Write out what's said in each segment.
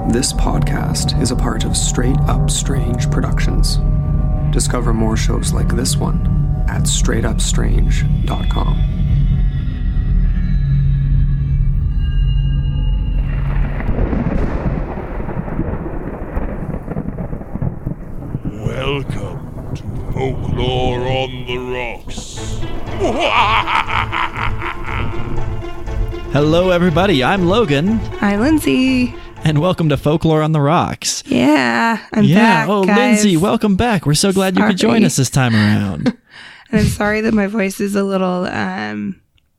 This podcast is a part of Straight Up Strange Productions. Discover more shows like this one at straightupstrange.com. Welcome to Folklore on the Rocks. Hello, everybody. I'm Logan. Hi, Lindsay. And welcome to Folklore on the Rocks. Yeah, I'm back, Oh, guys. Lindsay, welcome back. We're so glad you could join us this time around. And I'm sorry that my voice is a little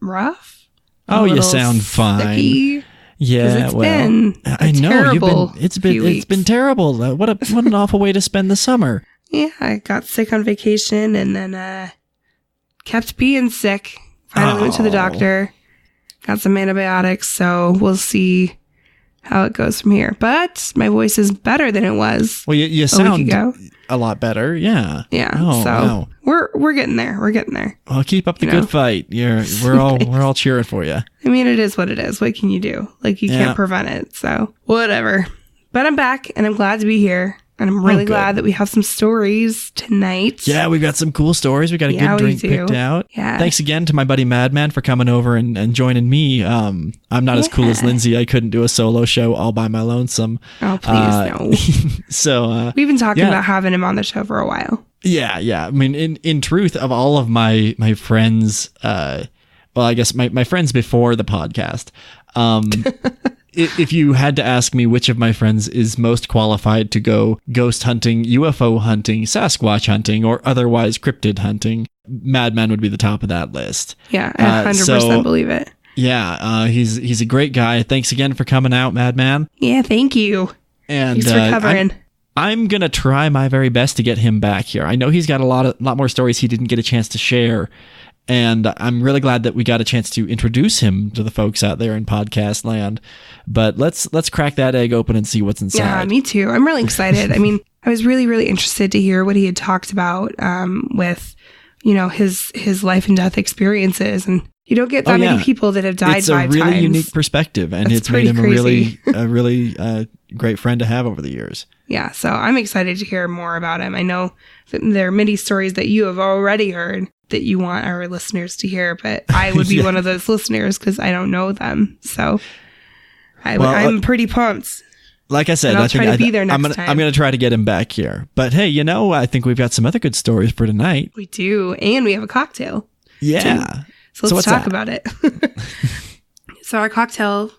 rough. Oh, you sound fine. Sticky, Yeah, it's been I know terrible it's few been terrible. What an awful way to spend the summer. Yeah, I got sick on vacation and then kept being sick. Finally went to the doctor. Got some antibiotics, so we'll see how it goes from here. But my voice is better than it was. Well, you sound a lot better. Yeah. Yeah. Oh, so wow. we're getting there. We're getting there. Well, keep up the good fight. We're all cheering for you. I mean, it is what it is. What can you do? Like, you can't prevent it. So whatever. But I'm back and I'm glad to be here. And I'm really glad that we have some stories tonight. Yeah, we've got some cool stories. We got a good drink picked out. Yeah. Thanks again to my buddy Madman for coming over and joining me. I'm not as cool as Lindsay. I couldn't do a solo show all by my lonesome. Oh, please, no. So we've been talking about having him on the show for a while. Yeah. I mean, in truth, of all of my friends, well, I guess my friends before the podcast, if you had to ask me which of my friends is most qualified to go ghost hunting, UFO hunting, Sasquatch hunting, or otherwise cryptid hunting, Madman would be the top of that list. Yeah, I 100% believe it. Yeah, he's a great guy. Thanks again for coming out, Madman. Yeah, thank you. And thanks for covering. I'm gonna try my very best to get him back here. I know he's got a lot more stories he didn't get a chance to share. And I'm really glad that we got a chance to introduce him to the folks out there in podcast land. But let's crack that egg open and see what's inside. Yeah, me too. I'm really excited. I mean, I was really, really interested to hear what he had talked about with, his life and death experiences. And you don't get that many people that have died 5 times. It's a really unique perspective, and it's made him crazy. a really great friend to have over the years. Yeah, so I'm excited to hear more about him. I know that there are many stories that you have already heard that you want our listeners to hear, but I would be one of those listeners because I don't know them. So I'm pretty pumped. Like I said, I'll try to be there next time. I'm going to try to get him back here. But hey, I think we've got some other good stories for tonight. We do, and we have a cocktail. Yeah. Too. So let's talk about it. So our cocktail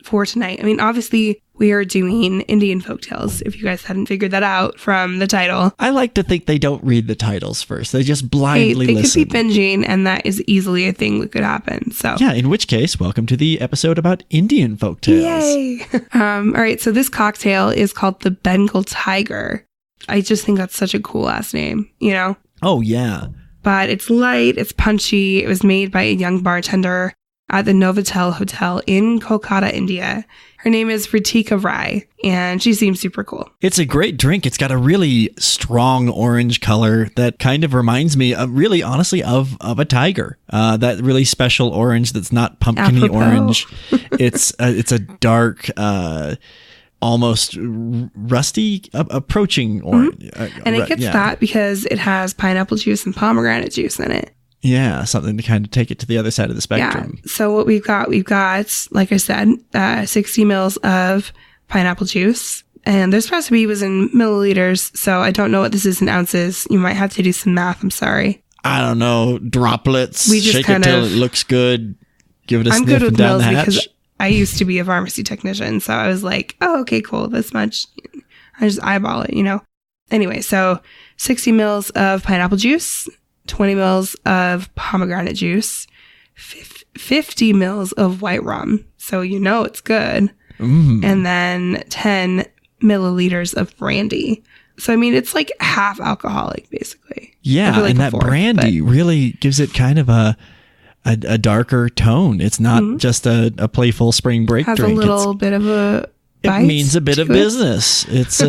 for tonight, I mean, obviously we are doing Indian folktales, if you guys hadn't figured that out from the title. I like to think they don't read the titles first. They just blindly listen. They could be binging, and that is easily a thing that could happen. So yeah, in which case, welcome to the episode about Indian folktales. Yay! All right, so this cocktail is called the Bengal Tiger. I just think that's such a cool last name, Oh, yeah. But it's light, it's punchy. It was made by a young bartender at the Novotel Hotel in Kolkata, India. Her name is Ritika Rai, and she seems super cool. It's a great drink. It's got a really strong orange color that kind of reminds me of, really, honestly, of a tiger. That really special orange that's not pumpkin-y orange. It's a dark, almost rusty approaching orange. And it gets that because it has pineapple juice and pomegranate juice in it. Yeah, something to kind of take it to the other side of the spectrum. Yeah. So what we've got, like I said, 60 mils of pineapple juice. And this recipe was in milliliters, so I don't know what this is in ounces. You might have to do some math. I'm sorry. I don't know. Droplets. We just shake it till it looks good. Give it a I'm sniff good with and down mils the hatch. because I used to be a pharmacy technician, so I was like, oh, okay, cool, this much. I just eyeball it, Anyway, so 60 mils of pineapple juice, 20 mils of pomegranate juice, 50 mils of white rum, so it's good, and then 10 milliliters of brandy. So, I mean, it's like half alcoholic, basically. Yeah, and that brandy really gives it kind of a darker tone. It's not just a playful spring break drink. Has a little bit of a bite. It means a bit of business. It's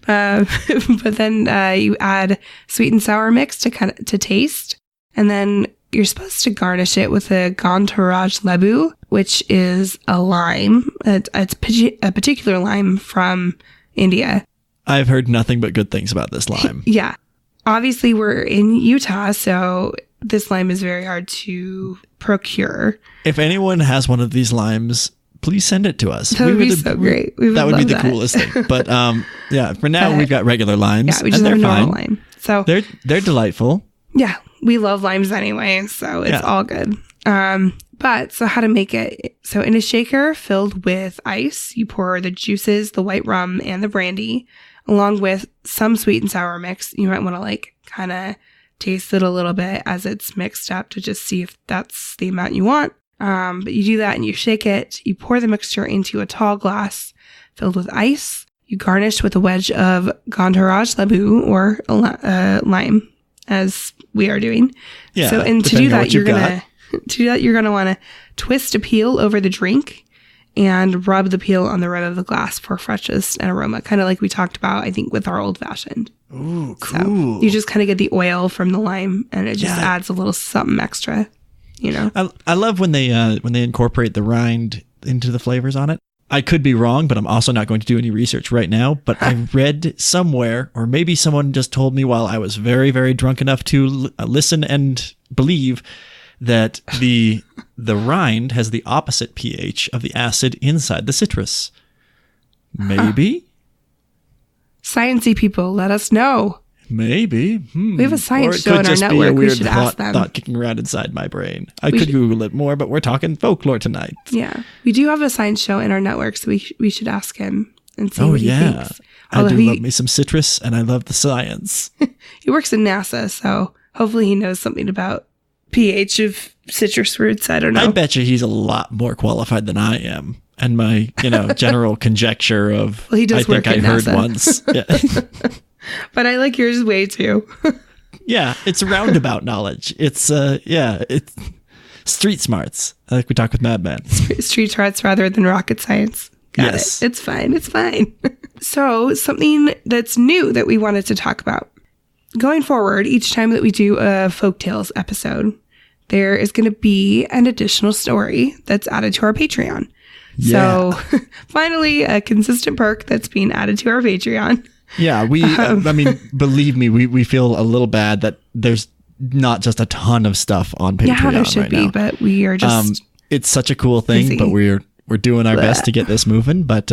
but then you add sweet and sour mix to taste, and then you're supposed to garnish it with a Gantaraj lebu, which is a lime. It's a particular lime from India. I've heard nothing but good things about this lime. Yeah. Obviously, we're in Utah, so this lime is very hard to procure. If anyone has one of these limes, please send it to us. That would be so great. That would be the coolest thing. But yeah, for now, we've got regular limes. Yeah, we just have a normal lime. So they're delightful. Yeah, we love limes anyway, so it's all good. But so how to make it? So in a shaker filled with ice, you pour the juices, the white rum, and the brandy, along with some sweet and sour mix. You might want to like kind of taste it a little bit as it's mixed up to just see if that's the amount you want. But you do that and you shake it. You pour the mixture into a tall glass filled with ice. You garnish with a wedge of Gandharaj Lebu or lime, as we are doing. Yeah. So and to do that, you're gonna want to twist a peel over the drink and rub the peel on the rim of the glass for freshness and aroma, kind of like we talked about, I think, with our old fashioned. Ooh, cool. So you just kind of get the oil from the lime, and it just adds a little something extra. You know, I love when they incorporate the rind into the flavors on it. I could be wrong, but I'm also not going to do any research right now. But I read somewhere, or maybe someone just told me while I was very, very drunk enough to listen and believe, that the rind has the opposite pH of the acid inside the citrus. Maybe? Sciencey people, let us know. Maybe. We have a science show in our network. We should ask them. Thought kicking around inside my brain. I could Google it more, but we're talking folklore tonight. Yeah. We do have a science show in our network, so we should ask him and see what he thinks. I do love me some citrus, and I love the science. He works in NASA, so hopefully he knows something about pH of citrus fruits. I don't know. I bet you he's a lot more qualified than I am. And my, general conjecture of, well, he does I work think at I heard NASA. once. Yeah. But I like yours way too. Yeah, it's roundabout knowledge. It's it's street smarts, like we talk with Madman. Street smarts rather than rocket science. Got it. It's fine. It's fine. So something that's new that we wanted to talk about. Going forward, each time that we do a folktales episode, there is going to be an additional story that's added to our Patreon. Yeah. So finally, a consistent perk that's being added to our Patreon. Yeah, I mean, believe me, we feel a little bad that there's not just a ton of stuff on Patreon. Yeah, there should be, now. But we are just it's such a cool thing, busy. But we're doing our best to get this moving. But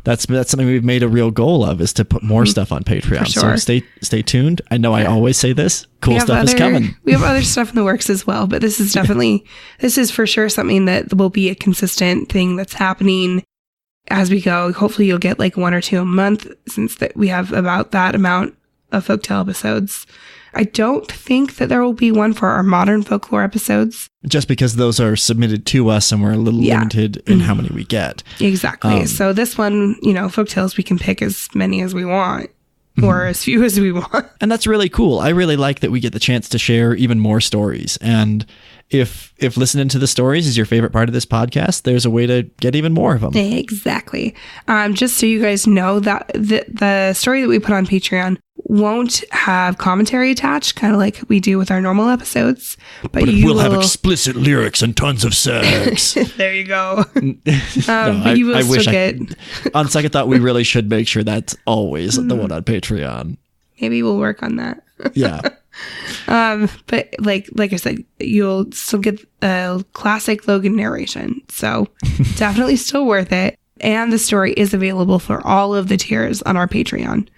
that's something we've made a real goal of, is to put more stuff on Patreon. Sure. So stay tuned. I know I always say this. Cool stuff is coming. We have other stuff in the works as well, but this is definitely this is for sure something that will be a consistent thing that's happening as we go. Hopefully you'll get like 1 or 2 a month, since that we have about that amount of folktale episodes. I don't think that there will be one for our modern folklore episodes. Just because those are submitted to us and we're a little limited in how many we get. Exactly. So this one, folktales, we can pick as many as we want or as few as we want. And that's really cool. I really like that we get the chance to share even more stories. And if listening to the stories is your favorite part of this podcast, there's a way to get even more of them. Exactly. Just so you guys know, that the story that we put on Patreon won't have commentary attached, kind of like we do with our normal episodes. But it will have explicit lyrics and tons of sex. There you go. But you will still get... On second thought, we really should make sure that's always the one on Patreon. Maybe we'll work on that. Yeah. But like I said, you'll still get a classic Logan narration. So definitely still worth it. And the story is available for all of the tiers on our Patreon.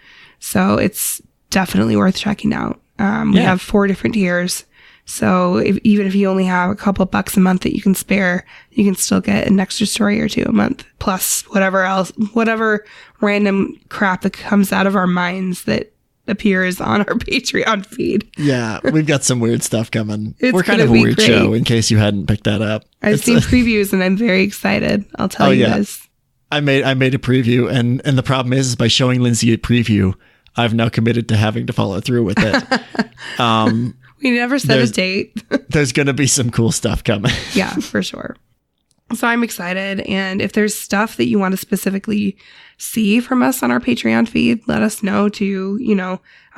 So it's definitely worth checking out. We have 4 different tiers. So even if you only have a couple bucks a month that you can spare, you can still get an extra story or 2 a month, plus whatever random crap that comes out of our minds that appears on our Patreon feed. Yeah, we've got some weird stuff coming. We're kind gonna of a be weird great. show, in case you hadn't picked that up. I've seen previews and I'm very excited. I'll tell you guys. I made a preview, and the problem is by showing Lindsay a preview, I've now committed to having to follow through with it. We never set a date. There's going to be some cool stuff coming. Yeah, for sure. So I'm excited. And if there's stuff that you want to specifically see from us on our Patreon feed, let us know too.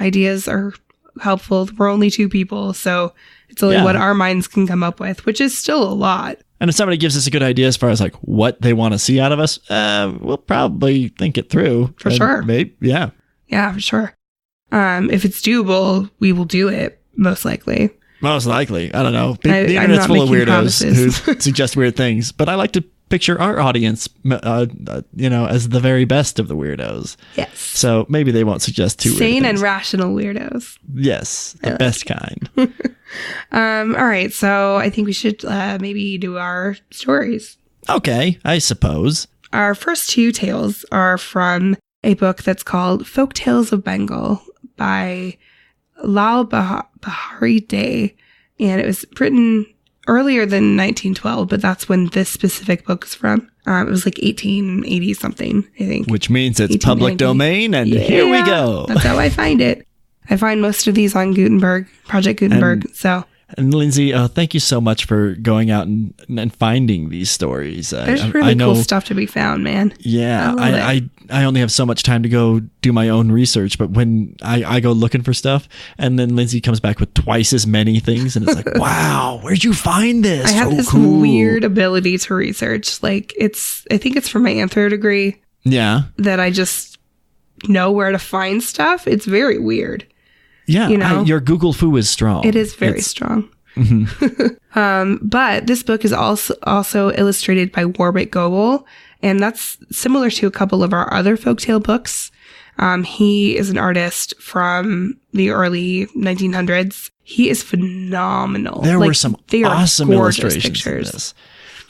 Ideas are helpful. We're only 2 people, so it's only what our minds can come up with, which is still a lot. And if somebody gives us a good idea as far as like what they want to see out of us, we'll probably think it through. For sure. Maybe, yeah. Yeah, for sure. If it's doable, we will do it, most likely. Most likely. I don't know. The I'm internet's not full of making weirdos promises. who suggest weird things. But I like to picture our audience, as the very best of the weirdos. Yes. So maybe they won't suggest too weird Sane things. and rational weirdos. Yes, the best kind. All right, so I think we should maybe do our stories. Okay, I suppose. Our first two tales are from a book that's called Folk Tales of Bengal by Lal Bahari Day, and it was written earlier than 1912, but that's when this specific book is from. It was like 1880 something, I think. Which means it's public 1890. domain, and here we go. That's how I find it. I find most of these on Project Gutenberg. And Lindsay, thank you so much for going out and finding these stories. There's really cool stuff to be found, man. Yeah, I only have so much time to go do my own research, but when I go looking for stuff, and then Lindsay comes back with twice as many things, and it's like, wow, where'd you find this? I have So this cool. weird ability to research. Like I think it's from my anthro degree. Yeah. That I just know where to find stuff. It's very weird. Yeah, You know? your Google foo is strong. It is very strong. But this book is also illustrated by Warwick Goebel, and that's similar to a couple of our other folktale books. He is an artist from the early 1900s. He is phenomenal. There were some awesome illustrations pictures.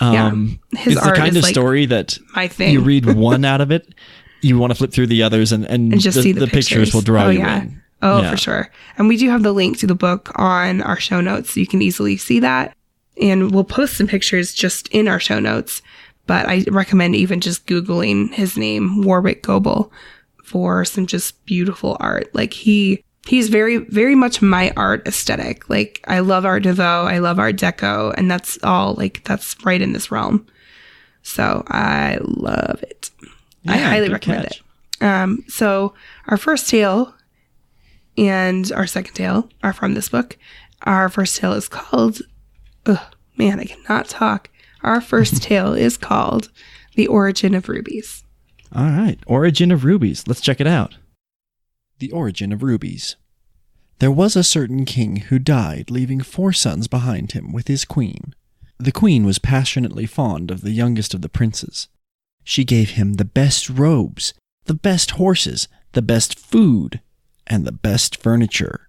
in this. His it's art the kind is of like story that my thing. you read one out of it, you want to flip through the others, and just see the pictures will draw you in. Oh, Yeah. for sure. And we do have the link to the book on our show notes, so you can easily see that. And we'll post some pictures just in our show notes. But I recommend even just Googling his name, Warwick Goebel, for some just beautiful art. Like he's very, very much my art aesthetic. Like I love Art Nouveau, I love Art Deco, and that's all that's right in this realm. So I love it. I highly recommend it. So our first tale and our second tale are from this book. Our first tale is called, I cannot talk. Our first tale is called The Origin of Rubies. All right, Origin of Rubies. Let's check it out. The Origin of Rubies. There was a certain king who died, leaving 4 sons behind him with his queen. The queen was passionately fond of the youngest of the princes. She gave him the best robes, the best horses, the best food, and the best furniture.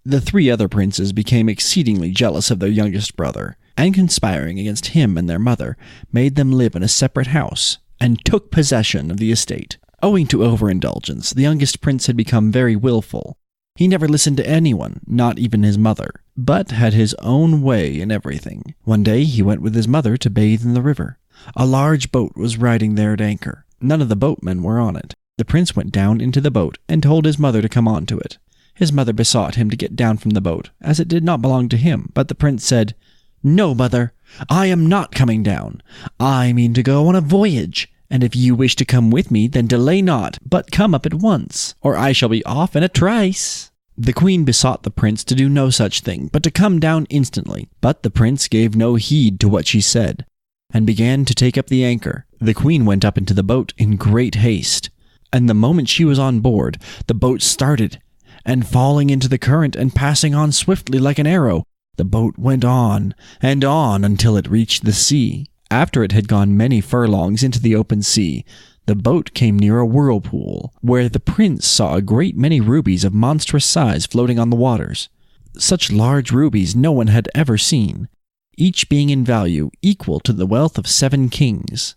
The 3 other princes became exceedingly jealous of their youngest brother, and conspiring against him and their mother, made them live in a separate house, and took possession of the estate. Owing to overindulgence, the youngest prince had become very willful. He never listened to anyone, not even his mother, but had his own way in everything. One day he went with his mother to bathe in the river. A large boat was riding there at anchor. None of the boatmen were on it. The prince went down into the boat and told his mother to come on to it. His mother besought him to get down from the boat, as it did not belong to him, but the prince said, "No, mother, I am not coming down. I mean to go on a voyage, and if you wish to come with me, then delay not, but come up at once, or I shall be off in a trice." The queen besought the prince to do no such thing, but to come down instantly. But the prince gave no heed to what she said, and began to take up the anchor. The queen went up into the boat in great haste, and the moment she was on board, the boat started, and falling into the current and passing on swiftly like an arrow, the boat went on and on until it reached the sea. After it had gone many furlongs into the open sea, the boat came near a whirlpool, where the prince saw a great many rubies of monstrous size floating on the waters. Such large rubies no one had ever seen, each being in value equal to the wealth of 7 kings.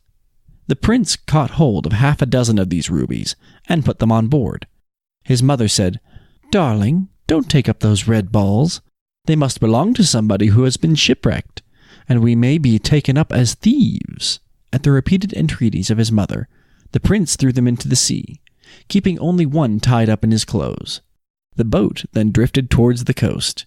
The prince caught hold of 6 of these rubies, and put them on board. His mother said, "Darling, don't take up those red balls. They must belong to somebody who has been shipwrecked, and we may be taken up as thieves." At the repeated entreaties of his mother, the prince threw them into the sea, keeping only one tied up in his clothes. The boat then drifted towards the coast,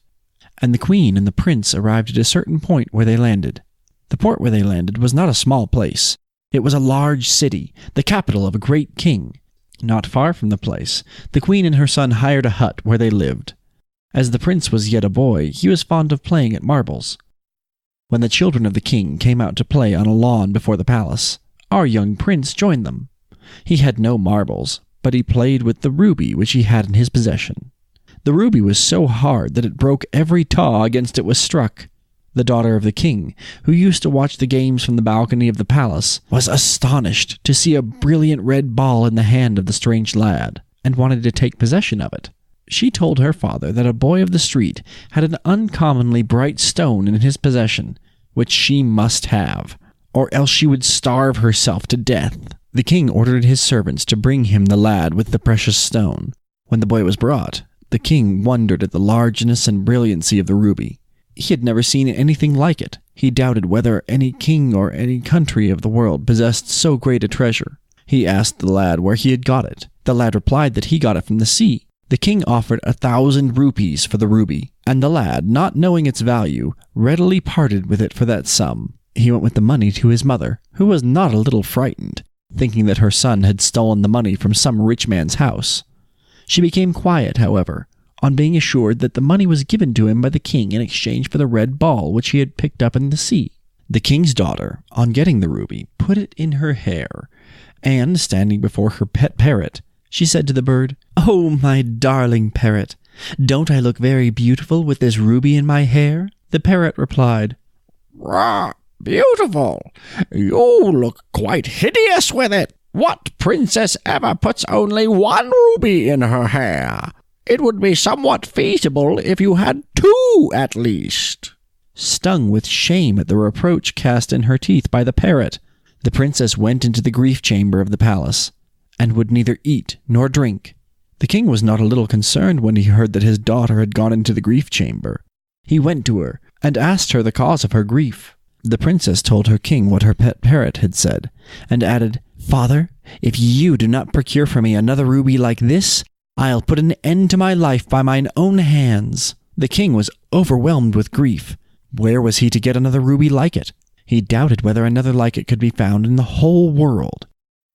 and the queen and the prince arrived at a certain point where they landed. The port where they landed was not a small place. It was a large city, the capital of a great king. Not far from the place, the queen and her son hired a hut where they lived. As the prince was yet a boy, he was fond of playing at marbles. When the children of the king came out to play on a lawn before the palace, our young prince joined them. He had no marbles, but he played with the ruby which he had in his possession. The ruby was so hard that it broke every taw against it was struck. The daughter of the king, who used to watch the games from the balcony of the palace, was astonished to see a brilliant red ball in the hand of the strange lad, and wanted to take possession of it. She told her father that a boy of the street had an uncommonly bright stone in his possession, which she must have, or else she would starve herself to death. The king ordered his servants to bring him the lad with the precious stone. When the boy was brought, the king wondered at the largeness and brilliancy of the ruby. He had never seen anything like it. He doubted whether any king or any country of the world possessed so great a treasure. He asked the lad where he had got it. The lad replied that he got it from the sea. The king offered 1,000 rupees for the ruby, and the lad, not knowing its value, readily parted with it for that sum. He went with the money to his mother, who was not a little frightened, thinking that her son had stolen the money from some rich man's house. She became quiet, however, on being assured that the money was given to him by the king in exchange for the red ball which he had picked up in the sea. The king's daughter, on getting the ruby, put it in her hair, and, standing before her pet parrot, she said to the bird, "Oh, my darling parrot, don't I look very beautiful with this ruby in my hair?" The parrot replied, "Rah, beautiful! You look quite hideous with it. What princess ever puts only one ruby in her hair? It would be somewhat feasible if you had 2 at least." Stung with shame at the reproach cast in her teeth by the parrot, the princess went into the grief chamber of the palace, and would neither eat nor drink. The king was not a little concerned when he heard that his daughter had gone into the grief chamber. He went to her, and asked her the cause of her grief. The princess told her king what her pet parrot had said, and added, "Father, if you do not procure for me another ruby like this, I'll put an end to my life by mine own hands." The king was overwhelmed with grief. Where was he to get another ruby like it? He doubted whether another like it could be found in the whole world.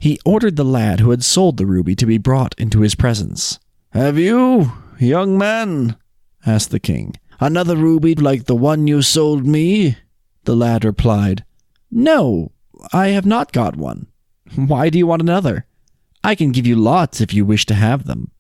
He ordered the lad who had sold the ruby to be brought into his presence. "Have you, young man," asked the king, "another ruby like the one you sold me?" The lad replied, "No, I have not got one." "Why do you want another? I can give you lots if you wish to have them.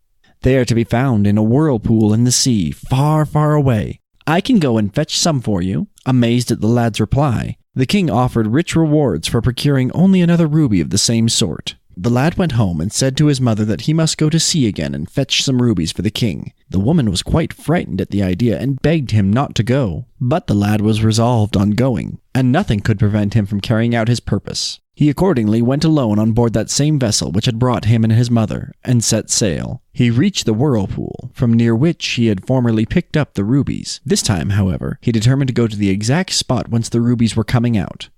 They are to be found in a whirlpool in the sea, far, far away. I can go and fetch some for you." Amazed at the lad's reply, the king offered rich rewards for procuring only another ruby of the same sort. The lad went home and said to his mother that he must go to sea again and fetch some rubies for the king. The woman was quite frightened at the idea and begged him not to go. But the lad was resolved on going, and nothing could prevent him from carrying out his purpose. He accordingly went alone on board that same vessel which had brought him and his mother, and set sail. He reached the whirlpool, from near which he had formerly picked up the rubies. This time, however, he determined to go to the exact spot whence the rubies were coming out.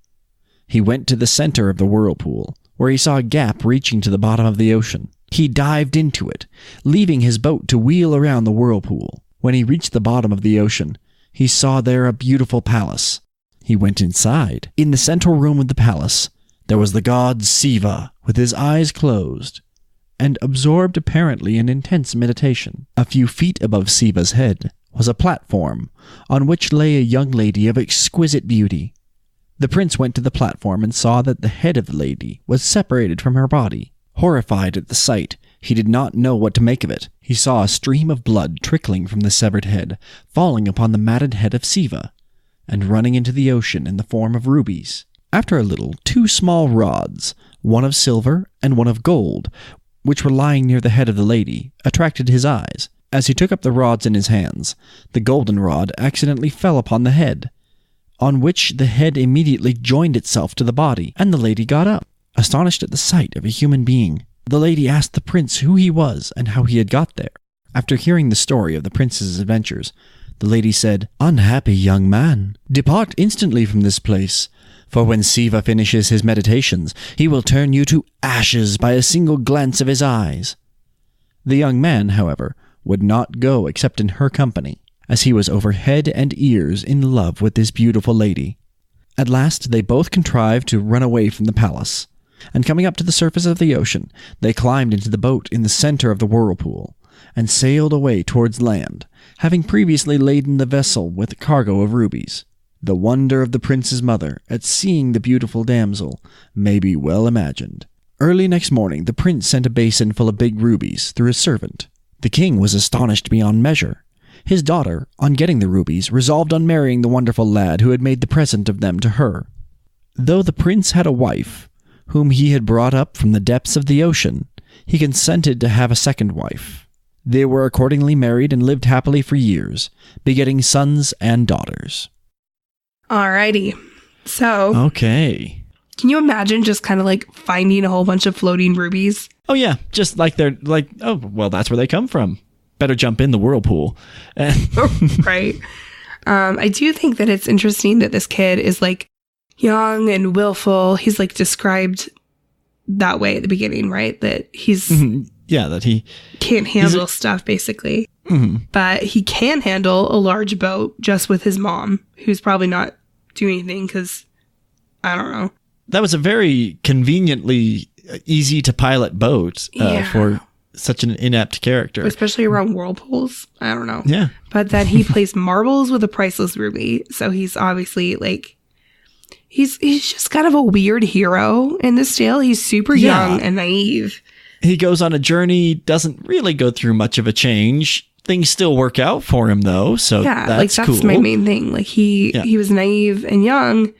He went to the center of the whirlpool, where he saw a gap reaching to the bottom of the ocean. He dived into it, leaving his boat to wheel around the whirlpool. When he reached the bottom of the ocean, he saw there a beautiful palace. He went inside. In the central room of the palace, there was the god Siva, with his eyes closed, and absorbed apparently in intense meditation. A few feet above Siva's head was a platform, on which lay a young lady of exquisite beauty. The prince went to the platform and saw that the head of the lady was separated from her body. Horrified at the sight, he did not know what to make of it. He saw a stream of blood trickling from the severed head, falling upon the matted head of Siva, and running into the ocean in the form of rubies. After a little, 2 small rods, one of silver and one of gold, which were lying near the head of the lady, attracted his eyes. As he took up the rods in his hands, the golden rod accidentally fell upon the head, on which the head immediately joined itself to the body, and the lady got up, astonished at the sight of a human being. The lady asked the prince who he was and how he had got there. After hearing the story of the prince's adventures, the lady said, "Unhappy young man, depart instantly from this place, for when Siva finishes his meditations, he will turn you to ashes by a single glance of his eyes." The young man, however, would not go except in her company, as he was over head and ears in love with this beautiful lady. At last they both contrived to run away from the palace, and coming up to the surface of the ocean, they climbed into the boat in the center of the whirlpool, and sailed away towards land, having previously laden the vessel with a cargo of rubies. The wonder of the prince's mother at seeing the beautiful damsel may be well imagined. Early next morning, the prince sent a basin full of big rubies through his servant. The king was astonished beyond measure. His daughter, on getting the rubies, resolved on marrying the wonderful lad who had made the present of them to her. Though the prince had a wife, whom he had brought up from the depths of the ocean, he consented to have a second wife. They were accordingly married and lived happily for years, begetting sons and daughters. Alrighty. So, Okay. can you imagine just kind of like finding a whole bunch of floating rubies? Oh yeah, just like they're like, oh, well, that's where they come from. Better jump in the whirlpool. Right. I do think that it's interesting that this kid is like young and willful. He's like described that way at the beginning, right? That he's Yeah, that he can't handle stuff basically. But he can handle a large boat just with his mom, who's probably not doing anything because, I don't know. That was a very conveniently easy to pilot boat for such an inept character. Especially around whirlpools. I don't know. Yeah. But then he plays marbles with a priceless ruby. So he's obviously like, he's just kind of a weird hero in this tale. He's super young and naive. He goes on a journey, doesn't really go through much of a change. Things still work out for him though. So that's cool. My main thing. Like he was naive and young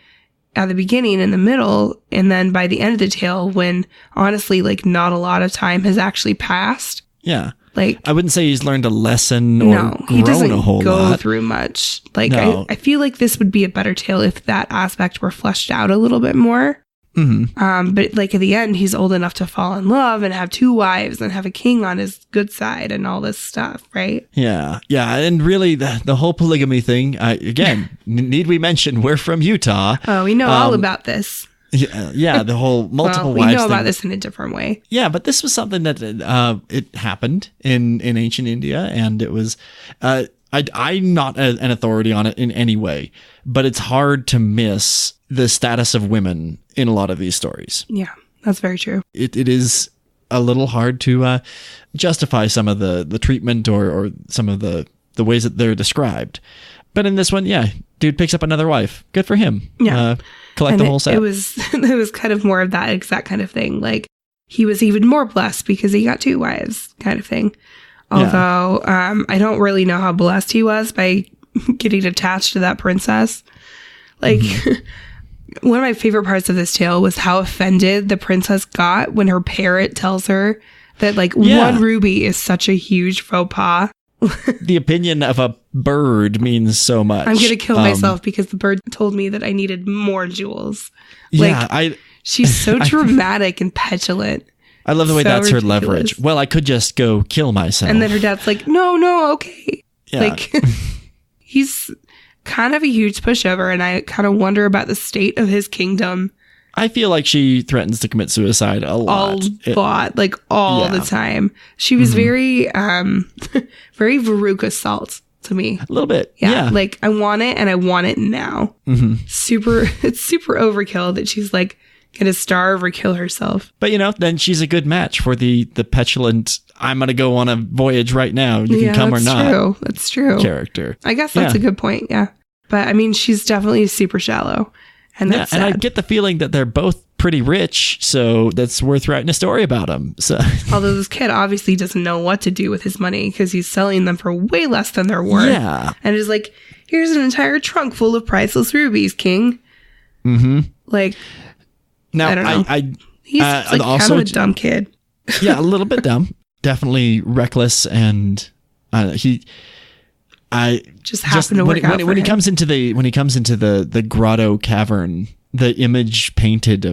at the beginning and the middle, and then by the end of the tale, when honestly, like not a lot of time has actually passed. Yeah. Like I wouldn't say he's learned a lesson or he doesn't grown a whole go lot. through much. Like No. I feel like this would be a better tale if that aspect were fleshed out a little bit more. But like at the end, he's old enough to fall in love and have 2 wives and have a king on his good side and all this stuff, right? Yeah. And really the whole polygamy thing, again, need we mention we're from Utah. Oh, we know all about this. Yeah, the whole multiple we wives know about thing. this in a different way. Yeah, but this was something that it happened in ancient India, and it was I'm not an authority on it in any way, but it's hard to miss the status of women in a lot of these stories. Yeah, that's very true. It is a little hard to justify some of the treatment or some of the ways that they're described. But in this one, dude picks up another wife. Good for him. Yeah. Collect the whole set. It was kind of more of that exact kind of thing. Like he was even more blessed because he got 2 wives kind of thing. Although I don't really know how blessed he was by getting attached to that princess. Like one of my favorite parts of this tale was how offended the princess got when her parrot tells her that like 1 ruby is such a huge faux pas. The opinion of a bird means so much. I'm going to kill myself because the bird told me that I needed more jewels. She's so dramatic and petulant. I love the way that's ridiculous. her leverage. Well, I could just go kill myself. And then her dad's like, no, okay. Yeah. Like, he's kind of a huge pushover, and I kind of wonder about the state of his kingdom. I feel like she threatens to commit suicide a lot. All the time. She was very, very Veruca Salt to me. A little bit. Yeah. Like, I want it, and I want it now. It's super overkill that she's like, gonna starve or kill herself. But then she's a good match for the petulant, I'm gonna go on a voyage right now, you can come or not. That's true. Character. I guess that's a good point, yeah. But I mean, she's definitely super shallow. And that's sad. And I get the feeling that they're both pretty rich, so that's worth writing a story about them. So although this kid obviously doesn't know what to do with his money because he's selling them for way less than they're worth. Yeah. And is like, here's an entire trunk full of priceless rubies, king. Like, now, I don't know. He's like also, kind of a dumb kid. Yeah, a little bit dumb. Definitely reckless, and he just happened to work out when he comes into the grotto cavern. The image painted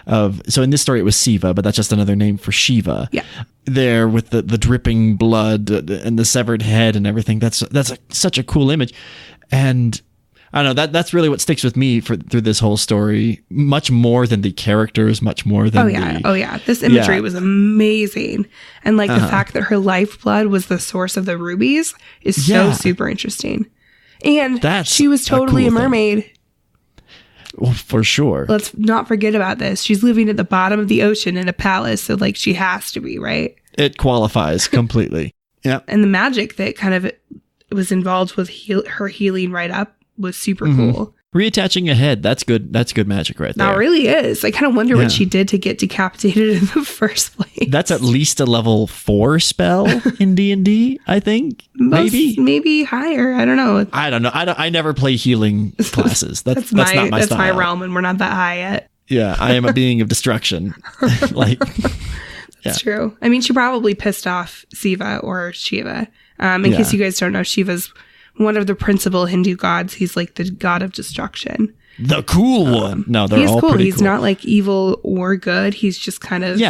of so in this story it was Siva, but that's just another name for Shiva. Yeah, there with the dripping blood and the severed head and everything. That's such a cool image, and I don't know, that's really what sticks with me through this whole story, much more than the characters, much more than this imagery was amazing, and like the fact that her lifeblood was the source of the rubies is so super interesting, and she was totally a mermaid. Well, for sure. Let's not forget about this. She's living at the bottom of the ocean in a palace, so like she has to be, right? It qualifies completely. Yeah, and the magic that kind of was involved with her healing right up was super cool. Reattaching a head, that's good. That's good magic right there. That really is. I kind of wonder what she did to get decapitated in the first place. That's at least a level 4 spell in D&D, I think. Maybe higher. I don't know. I don't know. I never play healing classes. That's not my that's style. my realm, and we're not that high yet. Yeah, I am a being of destruction. It's true. I mean, she probably pissed off Siva or Shiva. In case you guys don't know, Shiva's one of the principal Hindu gods. He's like the god of destruction. The cool one. No, they're all cool. pretty He's cool. not like evil or good. He's just kind of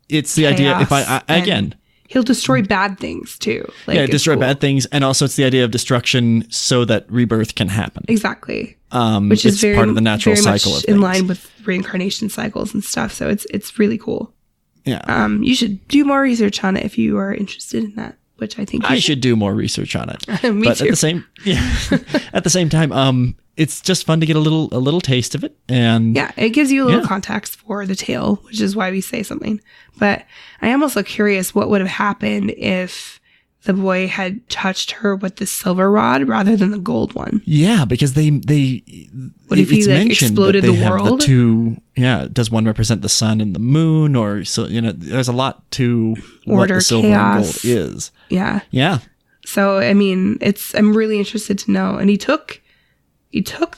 It's the idea. If I again, he'll destroy bad things too. Like, destroy bad things, and also it's the idea of destruction so that rebirth can happen. Exactly. Which is part of the natural cycle of things. In line with reincarnation cycles and stuff. So it's really cool. Yeah. You should do more research on it if you are interested in that. Which I think I should do more research on it. Me but too. At the same time, it's just fun to get a little taste of it, and it gives you a little context for the tale, which is why we say something. But I am also curious what would have happened if the boy had touched her with the silver rod rather than the gold one. Yeah, because what if he exploded the world? Does one represent the sun and the moon, or so? There's a lot to Order, what the silver chaos. and gold is. Yeah. So I mean, I'm really interested to know. And he took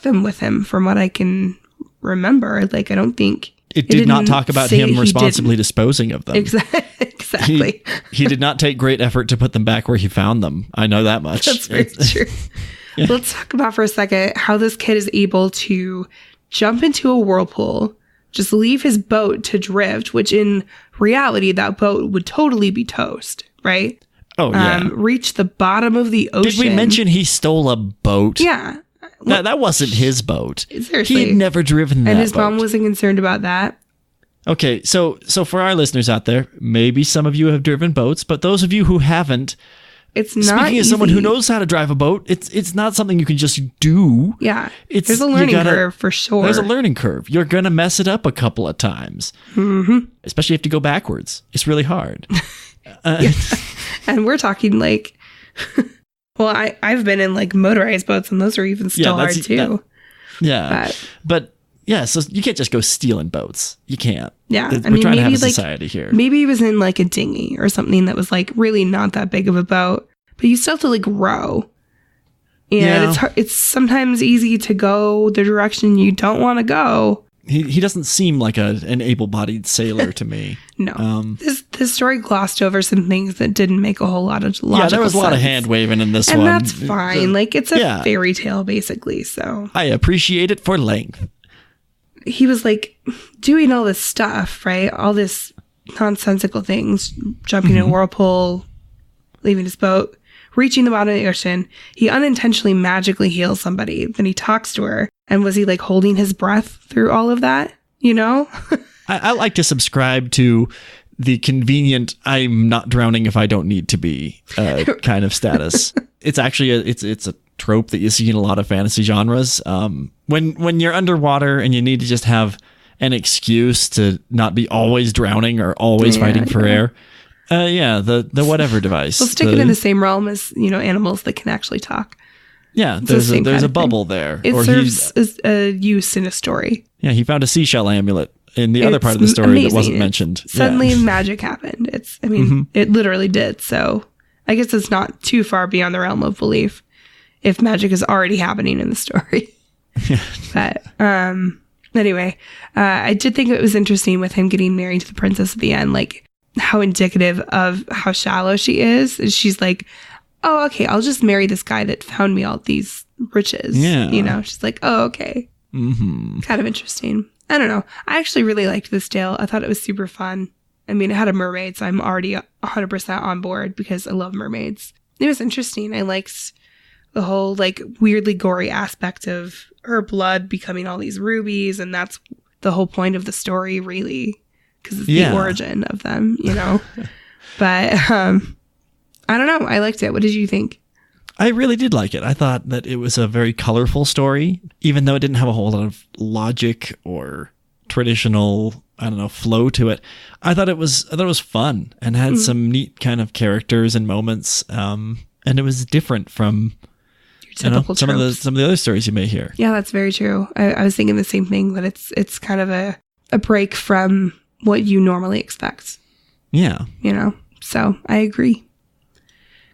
them with him, from what I can remember. Like, I don't think it did not talk about him responsibly disposing of them. Exactly. He did not take great effort to put them back where he found them. I know that much. That's very true. Let's talk about for a second how this kid is able to jump into a whirlpool, just leave his boat to drift, which in reality, that boat would totally be toast, right? Oh, yeah. Reach the bottom of the ocean. Did we mention he stole a boat? Yeah. That wasn't his boat. Seriously. He'd never driven that And his boat. mom wasn't concerned about that. Okay, so for our listeners out there, maybe some of you have driven boats, but those of you who haven't, it's not speaking easy. as someone who knows how to drive a boat, it's not something you can just do. Yeah, there's a learning curve for sure. There's a learning curve. You're gonna mess it up a couple of times, especially if you have to go backwards. It's really hard. And we're talking like, well, I've been in like motorized boats, and those are even still hard too. But yeah, so you can't just go stealing boats. You can't. Yeah, We're trying to have a society here. Maybe he was in like a dinghy or something that was like really not that big of a boat, but you still have to like row. And it's sometimes easy to go the direction you don't want to go. He doesn't seem like an able-bodied sailor to me. No. This story glossed over some things that didn't make a whole lot of logical sense. Yeah, there was a lot of hand-waving in this one. And that's fine. Like, it's a fairy tale, basically, so. I appreciate it for length. He was, like, doing all this stuff, right? All this nonsensical things. Jumping in a whirlpool, leaving his boat, reaching the bottom of the ocean. He unintentionally magically heals somebody. Then he talks to her. And was he like holding his breath through all of that? You know? I like to subscribe to the convenient "I'm not drowning if I don't need to be" kind of status. It's actually it's a trope that you see in a lot of fantasy genres. When you're underwater and you need to just have an excuse to not be always drowning or always fighting for air. The whatever device. We'll stick it in the same realm as animals that can actually talk. Yeah, there's a bubble there. It serves as a use in a story. Yeah, he found a seashell amulet in the other part of the story that wasn't mentioned. Suddenly magic happened. It literally did. So I guess it's not too far beyond the realm of belief if magic is already happening in the story. But anyway, I did think it was interesting with him getting married to the princess at the end, like how indicative of how shallow she is. She's like, oh, okay, I'll just marry this guy that found me all these riches. Yeah. She's like, oh, okay. Mm-hmm. Kind of interesting. I don't know. I actually really liked this tale. I thought it was super fun. I mean, it had a mermaid, so I'm already 100% on board because I love mermaids. It was interesting. I liked the whole like weirdly gory aspect of her blood becoming all these rubies. And that's the whole point of the story, really, because it's the origin of them, But, I don't know. I liked it. What did you think? I really did like it. I thought that it was a very colorful story, even though it didn't have a whole lot of logic or traditional, flow to it. I thought it was fun and had some neat kind of characters and moments. And it was different from typical some of tropes. the other stories you may hear. Yeah, that's very true. I was thinking the same thing, that it's kind of a break from what you normally expect. Yeah. So I agree.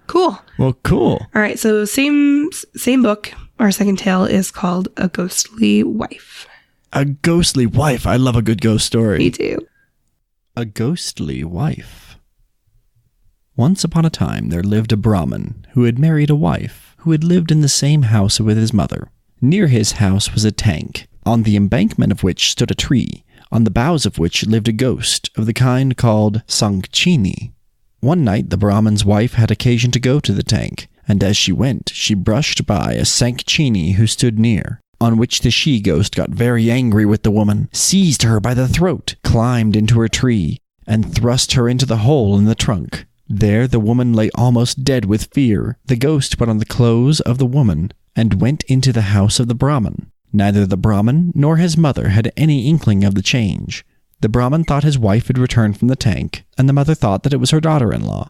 Cool. Well, cool. All right. So same book. Our second tale is called A Ghostly Wife. A ghostly wife. I love a good ghost story. Me too. A ghostly wife. Once upon a time, there lived a Brahmin who had married a wife who had lived in the same house with his mother. Near his house was a tank, on the embankment of which stood a tree, on the boughs of which lived a ghost of the kind called Sankchini. One night the Brahmin's wife had occasion to go to the tank, and as she went, she brushed by a Sankchini who stood near, on which the she-ghost got very angry with the woman, seized her by the throat, climbed into her tree, and thrust her into the hole in the trunk. There the woman lay almost dead with fear. The ghost put on the clothes of the woman, and went into the house of the Brahmin. Neither the Brahmin nor his mother had any inkling of the change. The Brahmin thought his wife had returned from the tank, and the mother thought that it was her daughter-in-law.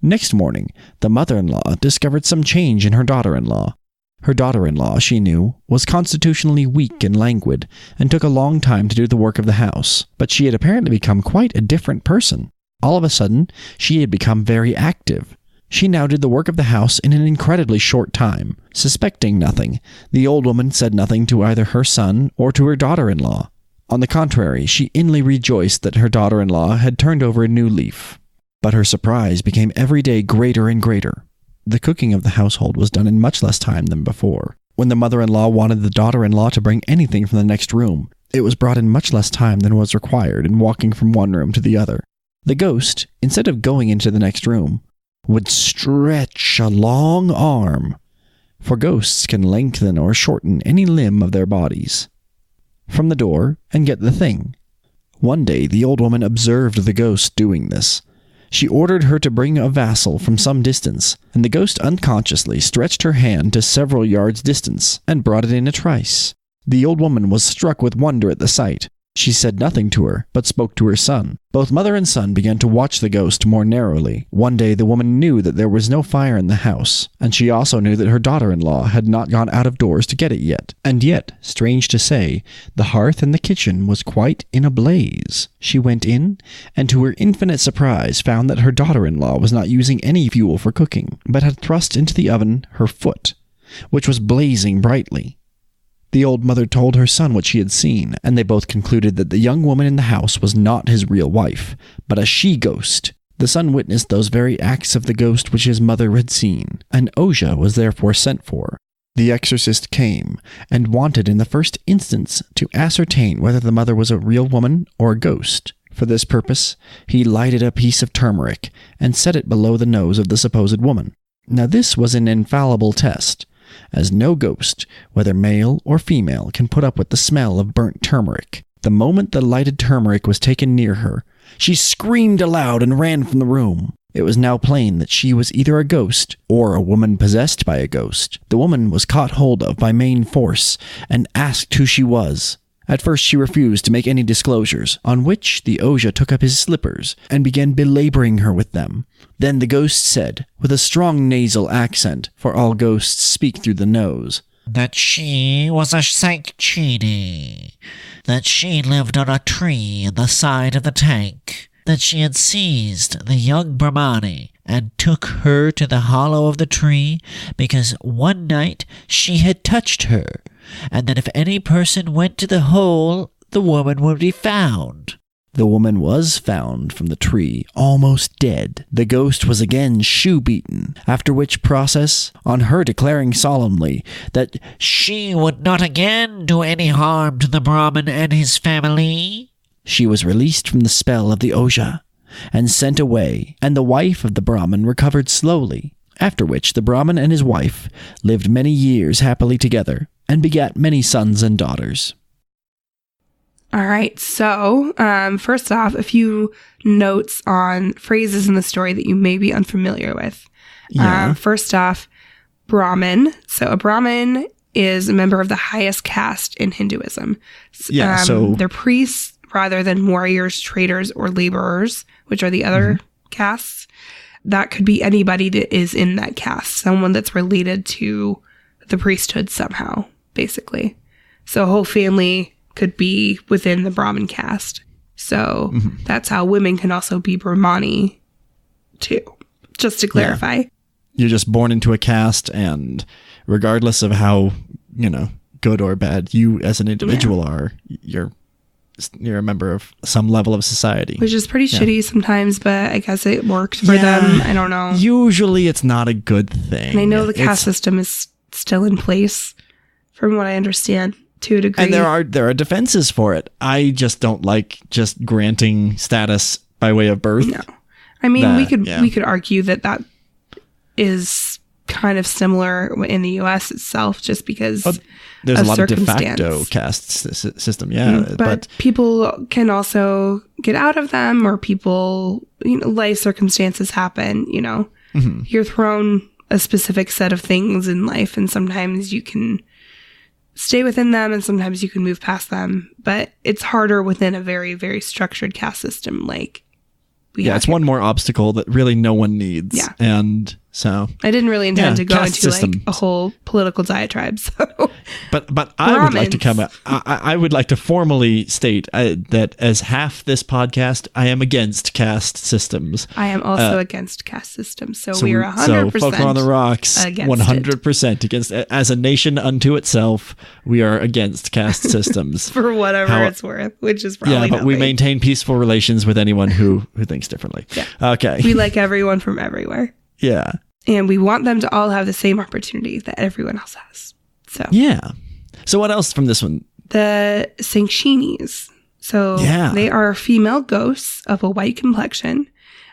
Next morning, the mother-in-law discovered some change in her daughter-in-law. Her daughter-in-law, she knew, was constitutionally weak and languid, and took a long time to do the work of the house, but she had apparently become quite a different person. All of a sudden, she had become very active. She now did the work of the house in an incredibly short time. Suspecting nothing, the old woman said nothing to either her son or to her daughter-in-law. On the contrary, she inly rejoiced that her daughter-in-law had turned over a new leaf. But her surprise became every day greater and greater. The cooking of the household was done in much less time than before. When the mother-in-law wanted the daughter-in-law to bring anything from the next room, it was brought in much less time than was required in walking from one room to the other. The ghost, instead of going into the next room, would stretch a long arm, for ghosts can lengthen or shorten any limb of their bodies, from the door and get the thing. One day the old woman observed the ghost doing this. She ordered her to bring a vassal from some distance, and the ghost unconsciously stretched her hand to several yards' distance and brought it in a trice. The old woman was struck with wonder at the sight. She said nothing to her, but spoke to her son. Both mother and son began to watch the ghost more narrowly. One day the woman knew that there was no fire in the house, and she also knew that her daughter-in-law had not gone out of doors to get it yet. And yet, strange to say, the hearth in the kitchen was quite in a blaze. She went in, and to her infinite surprise found that her daughter-in-law was not using any fuel for cooking, but had thrust into the oven her foot, which was blazing brightly. The old mother told her son what she had seen, and they both concluded that the young woman in the house was not his real wife, but a she-ghost. The son witnessed those very acts of the ghost which his mother had seen. An Ojha was therefore sent for. The exorcist came, and wanted in the first instance to ascertain whether the mother was a real woman or a ghost. For this purpose, he lighted a piece of turmeric, and set it below the nose of the supposed woman. Now this was an infallible test, as no ghost, whether male or female, can put up with the smell of burnt turmeric. The moment the lighted turmeric was taken near her, she screamed aloud and ran from the room. It was now plain that she was either a ghost or a woman possessed by a ghost. The woman was caught hold of by main force and asked who she was. At first she refused to make any disclosures, on which the Ojha took up his slippers and began belaboring her with them. Then the ghost said, with a strong nasal accent, for all ghosts speak through the nose, that she was a Sankchini, that she lived on a tree in the side of the tank, that she had seized the young Brahmani and took her to the hollow of the tree because one night she had touched her, and that if any person went to the hole, the woman would be found. The woman was found from the tree, almost dead. The ghost was again shoe-beaten, after which process, on her declaring solemnly that she would not again do any harm to the Brahmin and his family, she was released from the spell of the Ojha, and sent away, and the wife of the Brahmin recovered slowly, after which the Brahmin and his wife lived many years happily together, and begat many sons and daughters. All right, so first off, a few notes on phrases in the story that you may be unfamiliar with. Yeah. First off, Brahmin. So a Brahmin is a member of the highest caste in Hinduism. Yeah, so they're priests rather than warriors, traders, or laborers, which are the other castes. That could be anybody that is in that caste, someone that's related to the priesthood somehow, basically. So a whole family could be within the Brahmin caste. So that's how women can also be Brahmani too, just to clarify. Yeah. You're just born into a caste, and regardless of how, good or bad you as an individual are, you're a member of some level of society. Which is pretty shitty sometimes, but I guess it worked for them. I don't know. Usually it's not a good thing. And I know the caste system is still in place, from what I understand, to a degree. And there are defenses for it. I just don't like just granting status by way of birth. No. I mean, we could argue that is kind of similar in the U.S. itself, just because there's a lot of de circumstance. facto caste system, but people can also get out of them, or people, life circumstances happen. You're thrown a specific set of things in life, and sometimes you can stay within them, and sometimes you can move past them. But it's harder within a very, very structured caste system, like. It's one more obstacle that really no one needs. Yeah. And so I didn't really intend to go caste into systems. like a whole political diatribe. So But I would like to I would like to formally state that as half this podcast, I am against caste systems. I am also against caste systems. So we are 100% So Folklore on the Rocks, against 100% against. As a nation unto itself, we are against caste systems. for whatever it's worth, which is probably but we nothing. maintain peaceful relations with anyone who thinks differently. Yeah. Okay. We like everyone from everywhere. Yeah. And we want them to all have the same opportunity that everyone else has. So Yeah. So what else from this one? the Sankshinis. So they are female ghosts of a white complexion.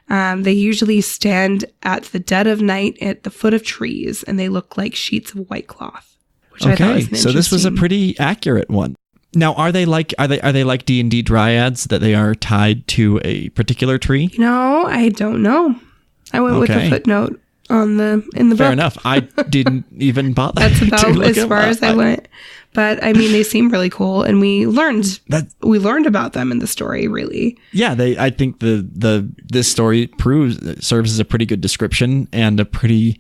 They usually stand at the dead of night at the foot of trees, and they look like sheets of white cloth. Which I thought was an so this was a interesting- pretty accurate one. Now, are they like D&D dryads, that they are tied to a particular tree? No, I don't know. I went with a footnote in the book. Fair enough. I didn't even bother. That's to about look as them far up. as I went. But I mean, they seem really cool, and we learned about them in the story. Really, Yeah, I think this story serves as a pretty good description and a pretty